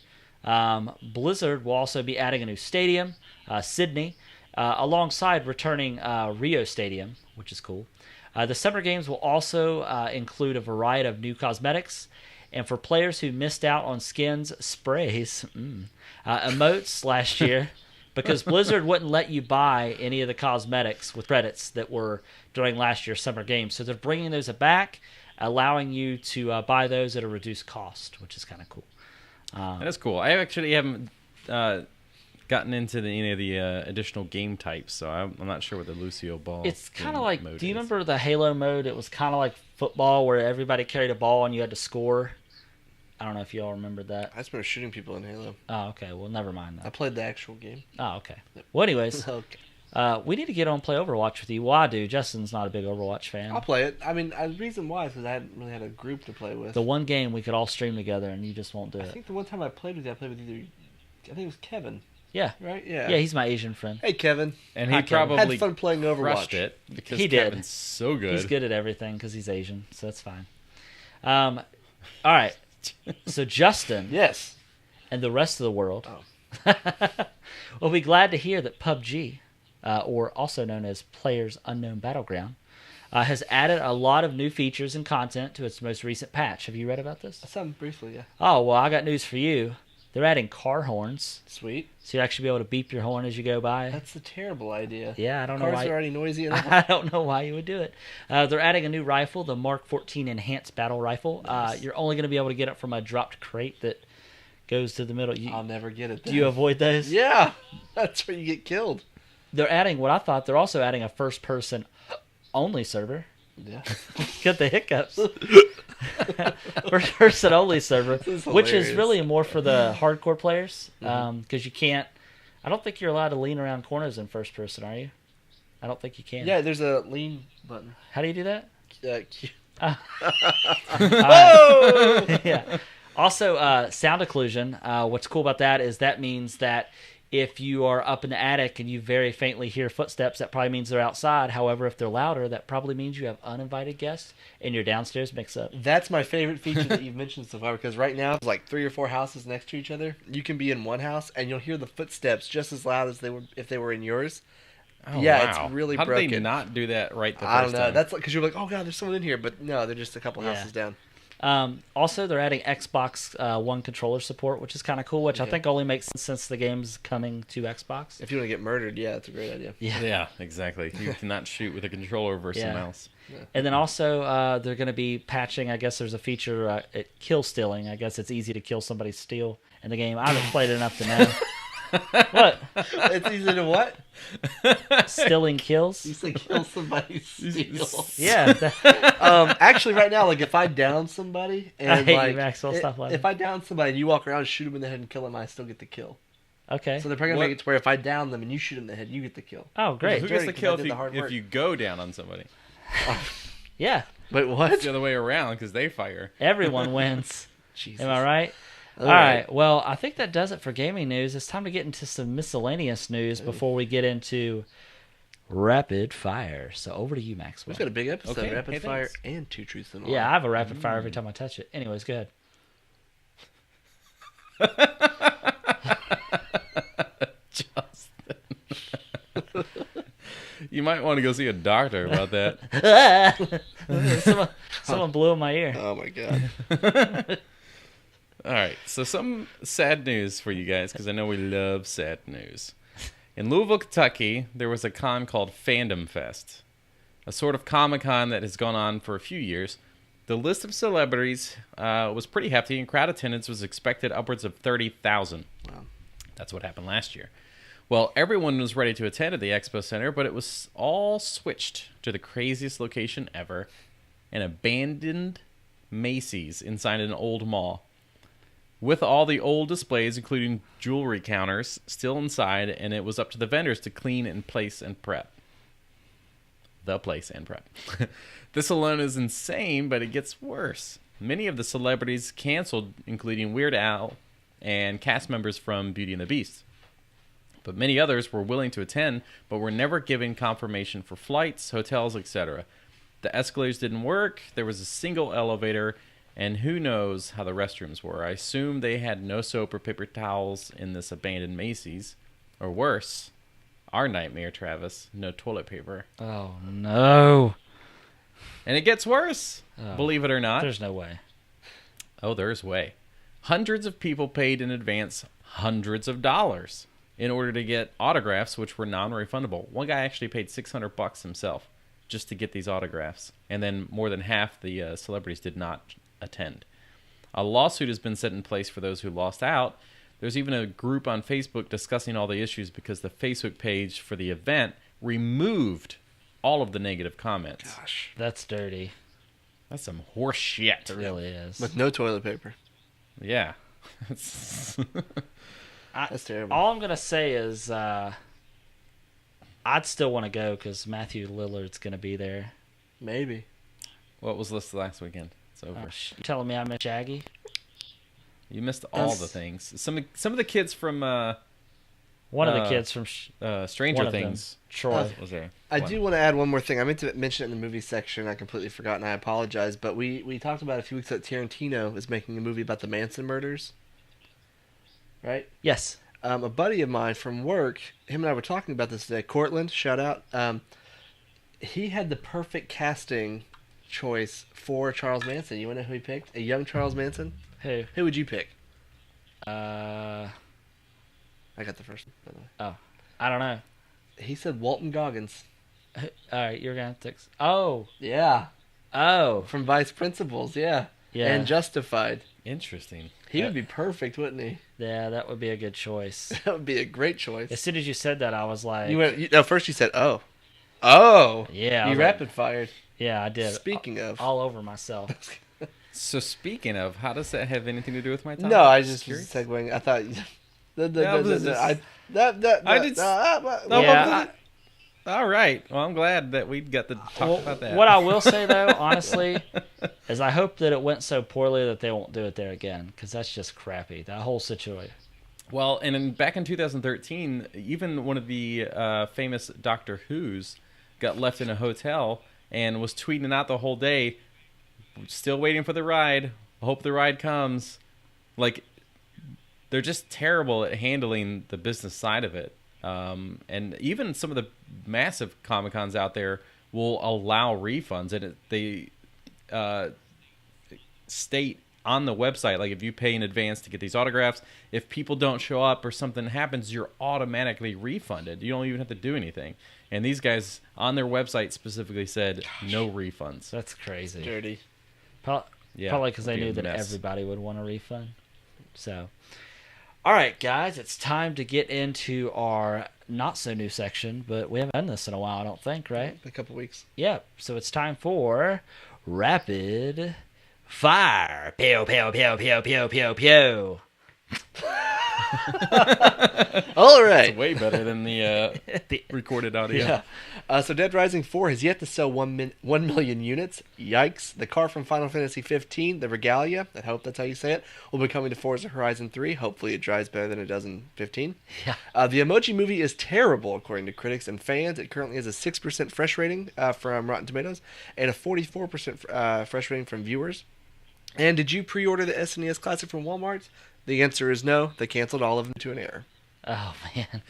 Blizzard will also be adding a new stadium, Sydney, alongside returning Rio Stadium, which is cool. The Summer Games will also include a variety of new cosmetics. And for players who missed out on skins, sprays, emotes last year, because Blizzard wouldn't let you buy any of the cosmetics with credits that were during last year's Summer Games. So they're bringing those back, allowing you to buy those at a reduced cost, which is kind of cool. That is cool. I actually haven't gotten into any of the additional game types, so I'm not sure what the Lucio Ball. It's kind of like, mode do you is. remember the Halo mode? It was kind of like football where everybody carried a ball and you had to score. I don't know if you all remember that. I just remember shooting people in Halo. Oh, okay. Well, never mind I that. played the actual game. Oh, okay. Well, anyways, Okay. we need to get on and play Overwatch with you. Well, I do. Justin's not a big Overwatch fan. I'll play it. I mean, the reason why is because I hadn't really had a group to play with. The one game we could all stream together, and you just won't do I it. think the one time I played with you, I played with either. I think it was Kevin, Yeah. right? Yeah. Yeah, he's my Asian friend. Hey, Kevin. And Hi, he Kevin. probably Had fun playing Overwatch. crushed it because He did. Kevin's so good. He's good at everything because he's Asian, so that's fine. All right. So Justin Yes. and the rest of the world will be glad to hear that PUBG, or also known as Players Unknown Battleground, has added a lot of new features and content to its most recent patch. Have you read about this? Some briefly, yeah. Oh, well, I got news for you. They're adding car horns, Sweet. so you actually be able to beep your horn as you go by. That's a terrible idea. Yeah, I don't know Cars why. are already noisy enough. I don't know why you would do it. They're adding a new rifle, the Mark 14 Enhanced Battle Rifle. Nice. You're only going to be able to get it from a dropped crate that goes to the middle. I'll never get it. Do you avoid those? Yeah, that's where you get killed. They're adding what I thought. They're also adding a first-person only server. Yeah. Get the hiccups. First-person only server, This is which is hilarious. really more for the hardcore players, because you can't. I don't think you're allowed to lean around corners in first person, are you? I don't think you can. Yeah, there's a lean button. How do you do that? Whoa! Yeah. Also, sound occlusion. What's cool about that is that means that if you are up in the attic and you very faintly hear footsteps, that probably means they're outside. However, if they're louder, that probably means you have uninvited guests and your downstairs mix up. That's my favorite feature that you've mentioned so far, because right now it's like 3 or 4 houses next to each other. You can be in one house and you'll hear the footsteps just as loud as they were if they were in yours. Oh, Yeah, wow. it's really How broken. did they not do that right the first I don't know. time? That's because you're like, oh god, there's someone in here, but no, they're just a couple Yeah. houses down. Also, they're adding Xbox One controller support, which is kind of cool, which I Yeah. think only makes sense since the game's coming to Xbox. If you want to get murdered, yeah, that's a great idea. Yeah, exactly. You cannot shoot with a controller versus a Yeah. mouse. And then also, they're going to be patching, I guess there's a feature, at kill stealing. I guess it's easy to kill somebody's steal in the game. I haven't played it enough to know. What? It's easy to what? Stealing kills? You say kill somebody, steal. Yeah. Actually, right now, like if I down somebody and I hate you, like Maxwell. Stop laughing. if I down somebody and you walk around, shoot them in the head and kill them, I still get the kill. Okay. So they're probably gonna What? make it to where if I down them and you shoot them in the head, you get the kill. Oh, great. Who Dirty, gets the 'cause kill I if did you, the hard work. if you go down on somebody? Yeah. Wait, what? It's the other way around because they fire. Everyone wins. Jesus. Am I right? All right. Well, I think that does it for gaming news. It's time to get into some miscellaneous news before we get into rapid fire. So over to you, Maxwell. We've got a big episode, Okay. rapid Hey, fire thanks. and 2 truths and a Yeah, I lie. have a rapid fire every time I touch it. Anyways, go ahead. Justin. You might want to go see a doctor about that. Someone blew in my ear. Oh my god. All right, so some sad news for you guys because I know we love sad news. In Louisville, Kentucky, there was a con called Fandom Fest, a sort of Comic-Con that has gone on for a few years. The list of celebrities was pretty hefty, and crowd attendance was expected upwards of 30,000. Wow. That's what happened last year. Well, everyone was ready to attend at the Expo Center, but it was all switched to the craziest location ever, an abandoned Macy's inside an old mall. With all the old displays, including jewelry counters, still inside, and it was up to the vendors to clean and place and prep. the place and prep. This alone is insane, but it gets worse. Many of the celebrities canceled, including Weird Al and cast members from Beauty and the Beast. But many others were willing to attend, but were never given confirmation for flights, hotels, etc. The escalators didn't work, there was a single elevator, and who knows how the restrooms were. I assume they had no soap or paper towels in this abandoned Macy's. Or worse, our nightmare, Travis, no toilet paper. Oh, no. And it gets worse, believe it or not. There's no way. Oh, there's way. Hundreds of people paid in advance hundreds of dollars in order to get autographs, which were non-refundable. One guy actually paid $600 himself just to get these autographs. And then more than half the celebrities did not attend. A lawsuit has been set in place for those who lost out. There's even a group on Facebook discussing all the issues because the Facebook page for the event removed all of the negative comments. Gosh. That's dirty. That's some horse shit. It really is. With no toilet paper. Yeah. That's terrible. All I'm going to say is I'd still want to go because Matthew Lillard's going to be there. Maybe. What was listed last weekend? It's over. You telling me I missed Shaggy? You missed all the things. Some of the kids from One of the kids from Stranger one of them, Things. Troy. Was there? I do want to add one more thing. I meant to mention it in the movie section. I completely forgot, and I apologize. But we talked about a few weeks that Tarantino is making a movie about the Manson murders. Right? Yes. A buddy of mine from work, him and I were talking about this today. Cortland, shout out. He had the perfect casting choice for Charles Manson. You want to know who he picked? A young Charles Manson? Who? Who would you pick? I got the first one, by the way. Oh, I don't know. He said Walton Goggins. All right, you're gonna have to. Oh, Yeah. oh, From Vice Principals, yeah. yeah, And Justified. Interesting. He would be perfect, wouldn't he? yeah. That would be a good choice. That would be a great choice. As soon as you said that, I was like, First you said, oh. Oh. Yeah, I You was rapid fired. yeah, I did. Speaking of. all over myself. So speaking of, how does that have anything to do with my topic? No, I just was Curious. segueing. I thought. All right. Well, I'm glad that we got to talk about that. What I will say though, honestly, is I hope that it went so poorly that they won't do it there again, because that's just crappy. That whole situation. Well, back in 2013, even one of the famous Doctor Who's got left in a hotel and was tweeting out the whole day, still waiting for the ride. Hope the ride comes. Like, they're just terrible at handling the business side of it. And even some of the massive Comic-Cons out there will allow refunds. And they state on the website, like, if you pay in advance to get these autographs, if people don't show up or something happens, you're automatically refunded. You don't even have to do anything. And these guys on their website specifically said no refunds. That's crazy. Dirty. Probably because they it'd be knew a that mess. everybody would want a refund. So, all right, guys, it's time to get into our not so new section, but we haven't done this in a while, I don't think, right? A couple weeks. Yep. So it's time for rapid fire. Pew pew pew pew pew pew pew. All right. It's way better than the recorded audio. Yeah. So Dead Rising 4 has yet to sell 1 million units. Yikes. The car from Final Fantasy 15, the Regalia, I hope that's how you say it, will be coming to Forza Horizon 3. Hopefully it drives better than it does in 15. Yeah. The Emoji Movie is terrible, according to critics and fans. It currently has a 6% fresh rating from Rotten Tomatoes and a 44% fresh rating from viewers. And did you pre-order the SNES Classic from Walmart? The answer is no. They canceled all of them to an error. Oh man.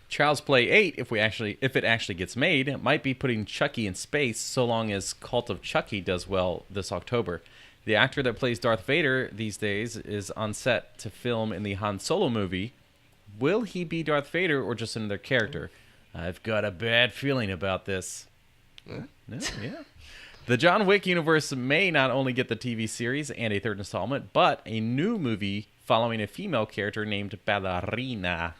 Child's Play 8, if it actually gets made, it might be putting Chucky in space so long as Cult of Chucky does well this October. The actor that plays Darth Vader these days is on set to film in the Han Solo movie. Will he be Darth Vader or just another character? I've got a bad feeling about this. No, yeah. The John Wick universe may not only get the TV series and a third installment, but a new movie following a female character named Ballerina.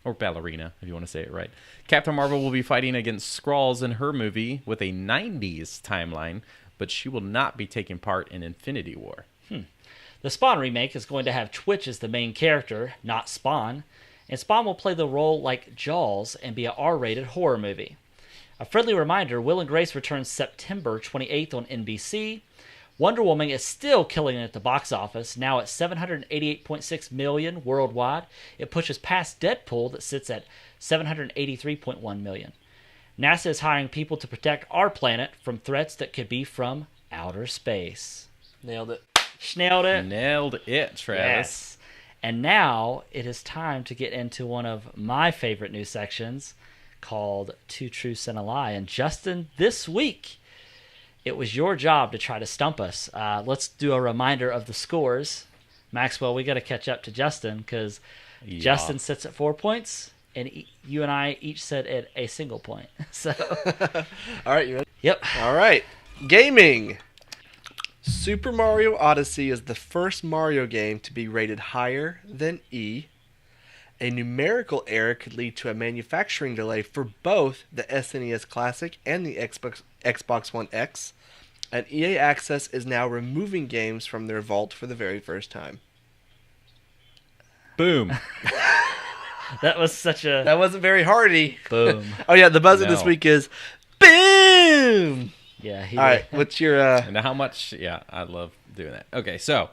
Or Ballerina, if you want to say it right. Captain Marvel will be fighting against Skrulls in her movie with a 90s timeline, but she will not be taking part in Infinity War. The Spawn remake is going to have Twitch as the main character, not Spawn, and Spawn will play the role like Jaws and be an R-rated horror movie. A friendly reminder, Will and Grace returns September 28th on NBC. Wonder Woman is still killing it at the box office, now at $788.6 million worldwide. It pushes past Deadpool that sits at $783.1 million. NASA is hiring people to protect our planet from threats that could be from outer space. Nailed it. Nailed it. Nailed it, Travis. Yes. And now it is time to get into one of my favorite news sections called Two Truths and a Lie. And Justin, this week, it was your job to try to stump us. Let's do a reminder of the scores. Maxwell, we got to catch up to Justin because Justin sits at 4 points, and you and I each sit at a single point. So, All right, you ready? Yep. All right. Gaming. Super Mario Odyssey is the first Mario game to be rated higher than E. A numerical error could lead to a manufacturing delay for both the SNES Classic and the Xbox One X. And EA Access is now removing games from their vault for the very first time. Boom. That was such a... That wasn't very hardy. Boom. Oh, yeah, the buzzer this No. week is boom! Yeah. All right, what's your... And how much? Yeah, I love doing that. Okay, so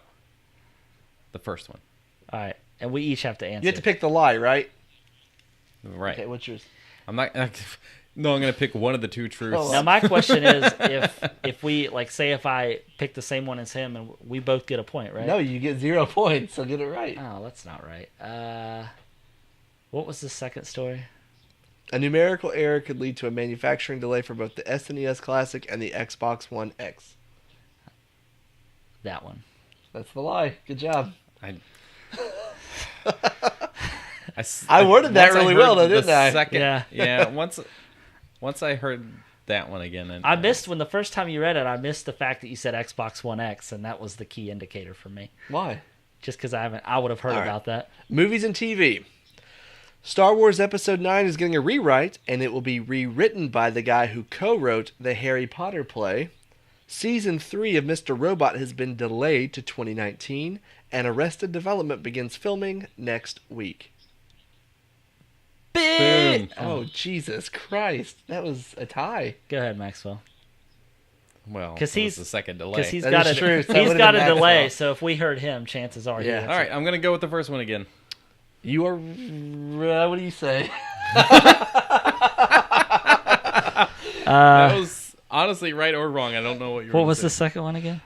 the first one. All right. And we each have to answer. You have to pick the lie, right? Right. Okay, what's yours? I'm not. No, I'm gonna pick one of the two truths. Oh, Now, my question is, if we, like, say if I pick the same one as him and we both get a point, right? No, you get 0 points, so get it right. Oh, that's not right. What was the second story? A numerical error could lead to a manufacturing delay for both the SNES Classic and the Xbox One X. That one. That's the lie. Good job. I worded that once I really heard well, though, the didn't I? Second, Yeah. yeah. Once I heard that one again, and I missed when the first time you read it. I missed the fact that you said Xbox One X, and that was the key indicator for me. Why? Just because I would have heard All right. about that. Movies and TV. Star Wars Episode 9 is getting a rewrite, and it will be rewritten by the guy who co-wrote the Harry Potter play. Season 3 of Mr. Robot has been delayed to 2019, and Arrested Development begins filming next week. boom. Oh, Jesus Christ. That was a tie. Go ahead, Maxwell. Well, Because because he's the second delay. Because he's That got is a true. So that he's would've got been a delay. Maxwell. So if we heard him, chances are Yeah. he All right, I'm gonna go with the first one again. You are... what do you say? That was honestly right or wrong. I don't know what you're. What was the second one again?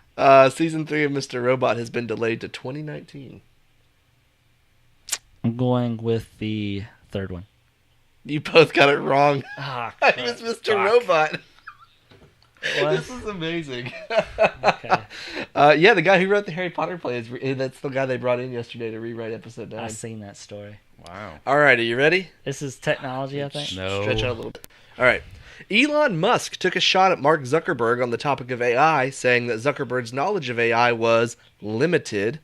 Season 3 of Mr. Robot has been delayed to 2019. I'm going with the third one. You both got it wrong. Ah, It was Mr. fuck. Robot. What? This is amazing. Okay. Yeah, the guy who wrote the Harry Potter play, that's the guy they brought in yesterday to rewrite episode 9. I've seen that story. Wow. All right, are you ready? This is technology, I think. No. Stretch out a little bit. All right. Elon Musk took a shot at Mark Zuckerberg on the topic of AI, saying that Zuckerberg's knowledge of AI was limited.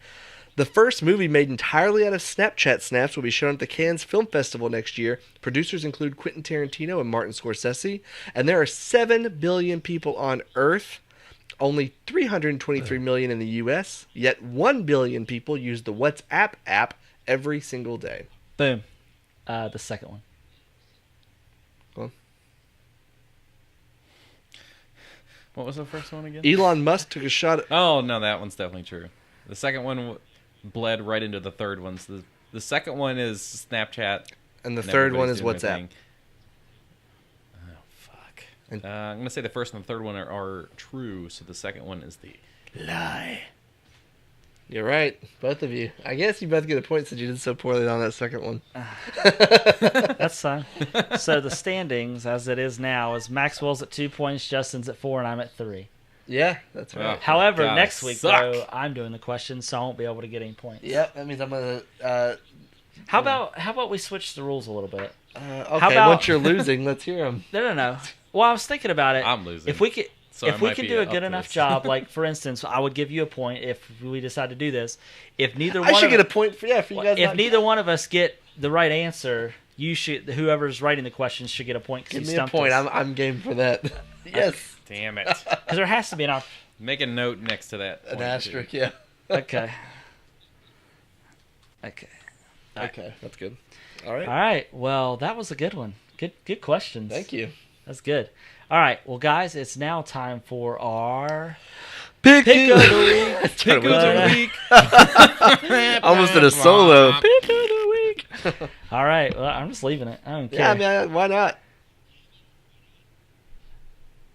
The first movie made entirely out of Snapchat snaps will be shown at the Cannes Film Festival next year. Producers include Quentin Tarantino and Martin Scorsese. And there are 7 billion people on Earth, only 323 million in the U.S., yet 1 billion people use the WhatsApp app every single day. Boom. The second one. Well, What was the first one again? Elon Musk took a shot at... Oh no, that one's definitely true. The second one bled right into the third one. So the second one is Snapchat, And the third one is everybody's doing their WhatsApp. thing. Oh fuck! And- I'm gonna say the first and the third one are true. So the second one is the lie. You're right, both of you. I guess you both get a point since you did so poorly on that second one. That's fine. So the standings, as it is now, is Maxwell's at 2 points, Justin's at 4, and I'm at 3. Yeah, that's right. Wow. However, God, next week, suck. though, I'm doing the questions, so I won't be able to get any points. Yep, that means I'm gonna. How about we switch the rules a little bit? Okay, about- once you're losing, let's hear them. No. Well, I was thinking about it. I'm losing. If we could, So I if we might can be do a up good for enough this. job, like for instance, I would give you a point if we decide to do this. If neither I one should of get a point for you guys. if not- neither one of us get the right answer, you should. Whoever's writing the questions should get a point give because me you a stumped point. us. I'm game for that. Yes, Damn it! Because there has to be an option. Make a note next to that. an point, asterisk. too. Yeah. Okay. Okay. Okay, that's good. All right. All right. Well, that was a good one. Good questions. Thank you. That's good. All right, well, guys, it's now time for our Pick pick of the week. Pick of the week. Almost did a solo. Pick of the week. All right, well, I'm just leaving it. I don't care. Yeah, man, why not?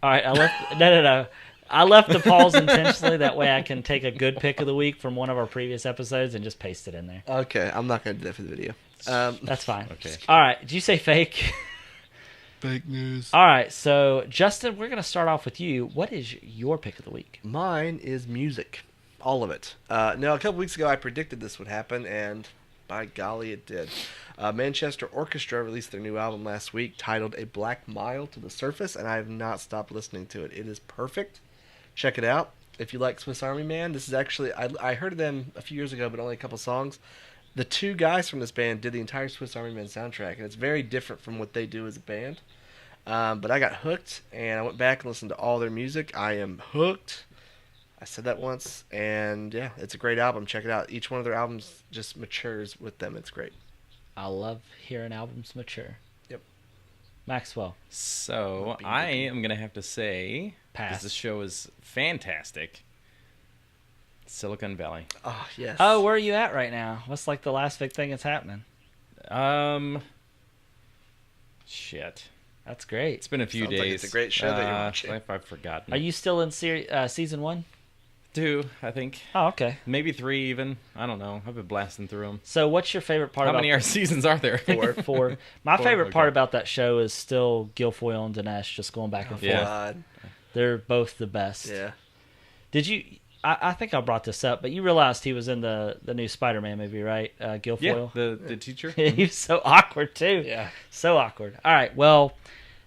All right, I left. No. I left the pause intentionally. That way I can take a good pick of the week from one of our previous episodes and just paste it in there. Okay, I'm not going to do that for the video. That's fine. Okay. All right, did you say fake? Fake news. All right, so Justin, we're going to start off with you. What is your pick of the week? Mine is music. All of it. Now, a couple weeks ago, I predicted this would happen, and by golly, it did. Manchester Orchestra released their new album last week titled A Black Mile to the Surface, and I have not stopped listening to it. It is perfect. Check it out. If you like Swiss Army Man, this is actually... I heard of them a few years ago, but only a couple songs. The two guys from this band did the entire Swiss Army Man soundtrack, and it's very different from what they do as a band. But I got hooked, and I went back and listened to all their music. I am hooked. I said that once, and yeah, it's a great album. Check it out. Each one of their albums just matures with them. It's great. I love hearing albums mature. Yep. Maxwell. So I am going to have to say, Pass. because this show is fantastic, Silicon Valley. Oh, yes. Oh, where are you at right now? What's like the last big thing that's happening? Shit. That's great. It's been a few Sounds like days. it's a great show that you're watching. I've forgotten. Are you still in season 1? 2, I think. Oh, okay. Maybe 3 even. I don't know. I've been blasting through them. So what's your favorite part How about many seasons are there? 4? My favorite Okay. part about that show is still Guilfoyle and Dinesh just going back and forth. Yeah. God. They're both the best. Yeah. Did you... I think I brought this up, but you realized he was in the new Spider-Man movie, right? Yeah, Guilfoyle? the teacher. He was so awkward, too. Yeah. So awkward. All right, well,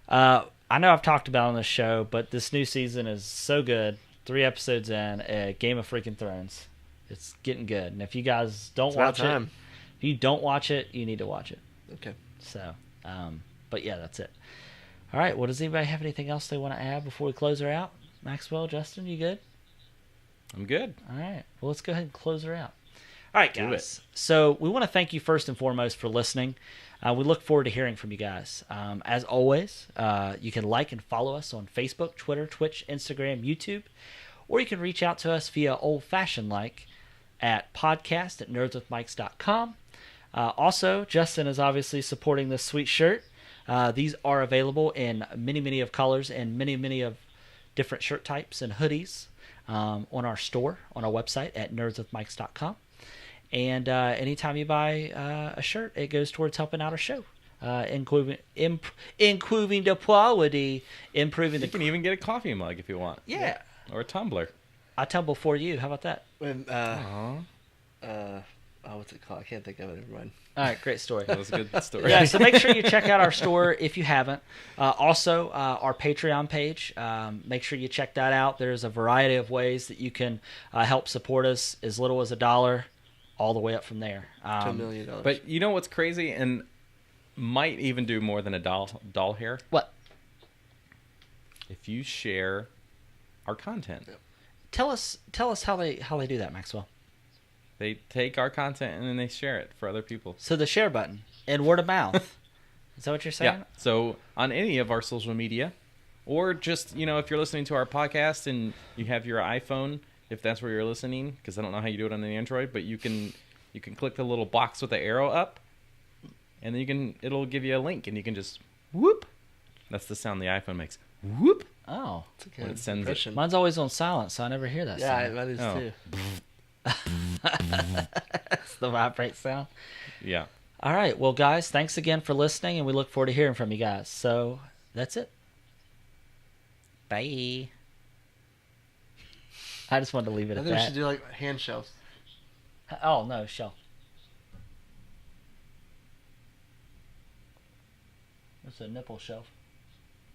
I know I've talked about it on this show, but this new season is so good. 3 episodes in, Game of freaking Thrones. It's getting good. And if you guys don't It's about watch it, time. if you don't watch it, you need to watch it. Okay. So, but yeah, that's it. All right, well, does anybody have anything else they want to add before we close her out? Maxwell, Justin, you good? I'm good. All right. Well, let's go ahead and close her out. All right, Do guys. So we want to thank you first and foremost for listening. We look forward to hearing from you guys. As always, you can like and follow us on Facebook, Twitter, Twitch, Instagram, YouTube, or you can reach out to us via old-fashioned like at podcast@nerdswithmics.com. Also, Justin is obviously supporting this sweet shirt. These are available in many of colors and many of different shirt types and hoodies. On our store, on our website at nerdswithmics.com. And anytime you buy a shirt, it goes towards helping out our show, improving the quality, improving You the... can even get a coffee mug if you want. Yeah. Or a tumbler. I tumble for you. How about that? When, Aw. what's it called? I can't think of it. Never mind. All right, great story. That was a good story. Yeah, so make sure you check out our store if you haven't. Also, our Patreon page. Make sure you check that out. There's a variety of ways that you can help support us, as little as $1, all the way up from there. $2 million. But you know what's crazy, and might even do more than a doll hair? What? If you share our content. Yep. Tell us how they do that, Maxwell. They take our content and then they share it for other people. So the share button and word of mouth. Is that what you're saying? Yeah. So on any of our social media, or just, if you're listening to our podcast and you have your iPhone, if that's where you're listening, because I don't know how you do it on the Android, but you can click the little box with the arrow up, and then it'll give you a link, and you can just whoop. That's the sound the iPhone makes. Whoop. Oh. When it sends it. Mine's always on silent, so I never hear that Yeah, sound. mine is too. That's the vibrate sound. Yeah. All right. Well, guys, thanks again for listening, and we look forward to hearing from you guys. So that's it. Bye. I just wanted to leave it I at think we that. should do like hand shelves. Oh, no, shell. It's a nipple shelf.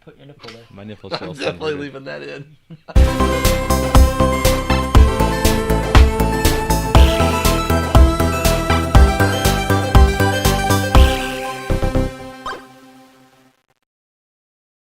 Put your nipple there. My nipple I'm shells. definitely leaving that in.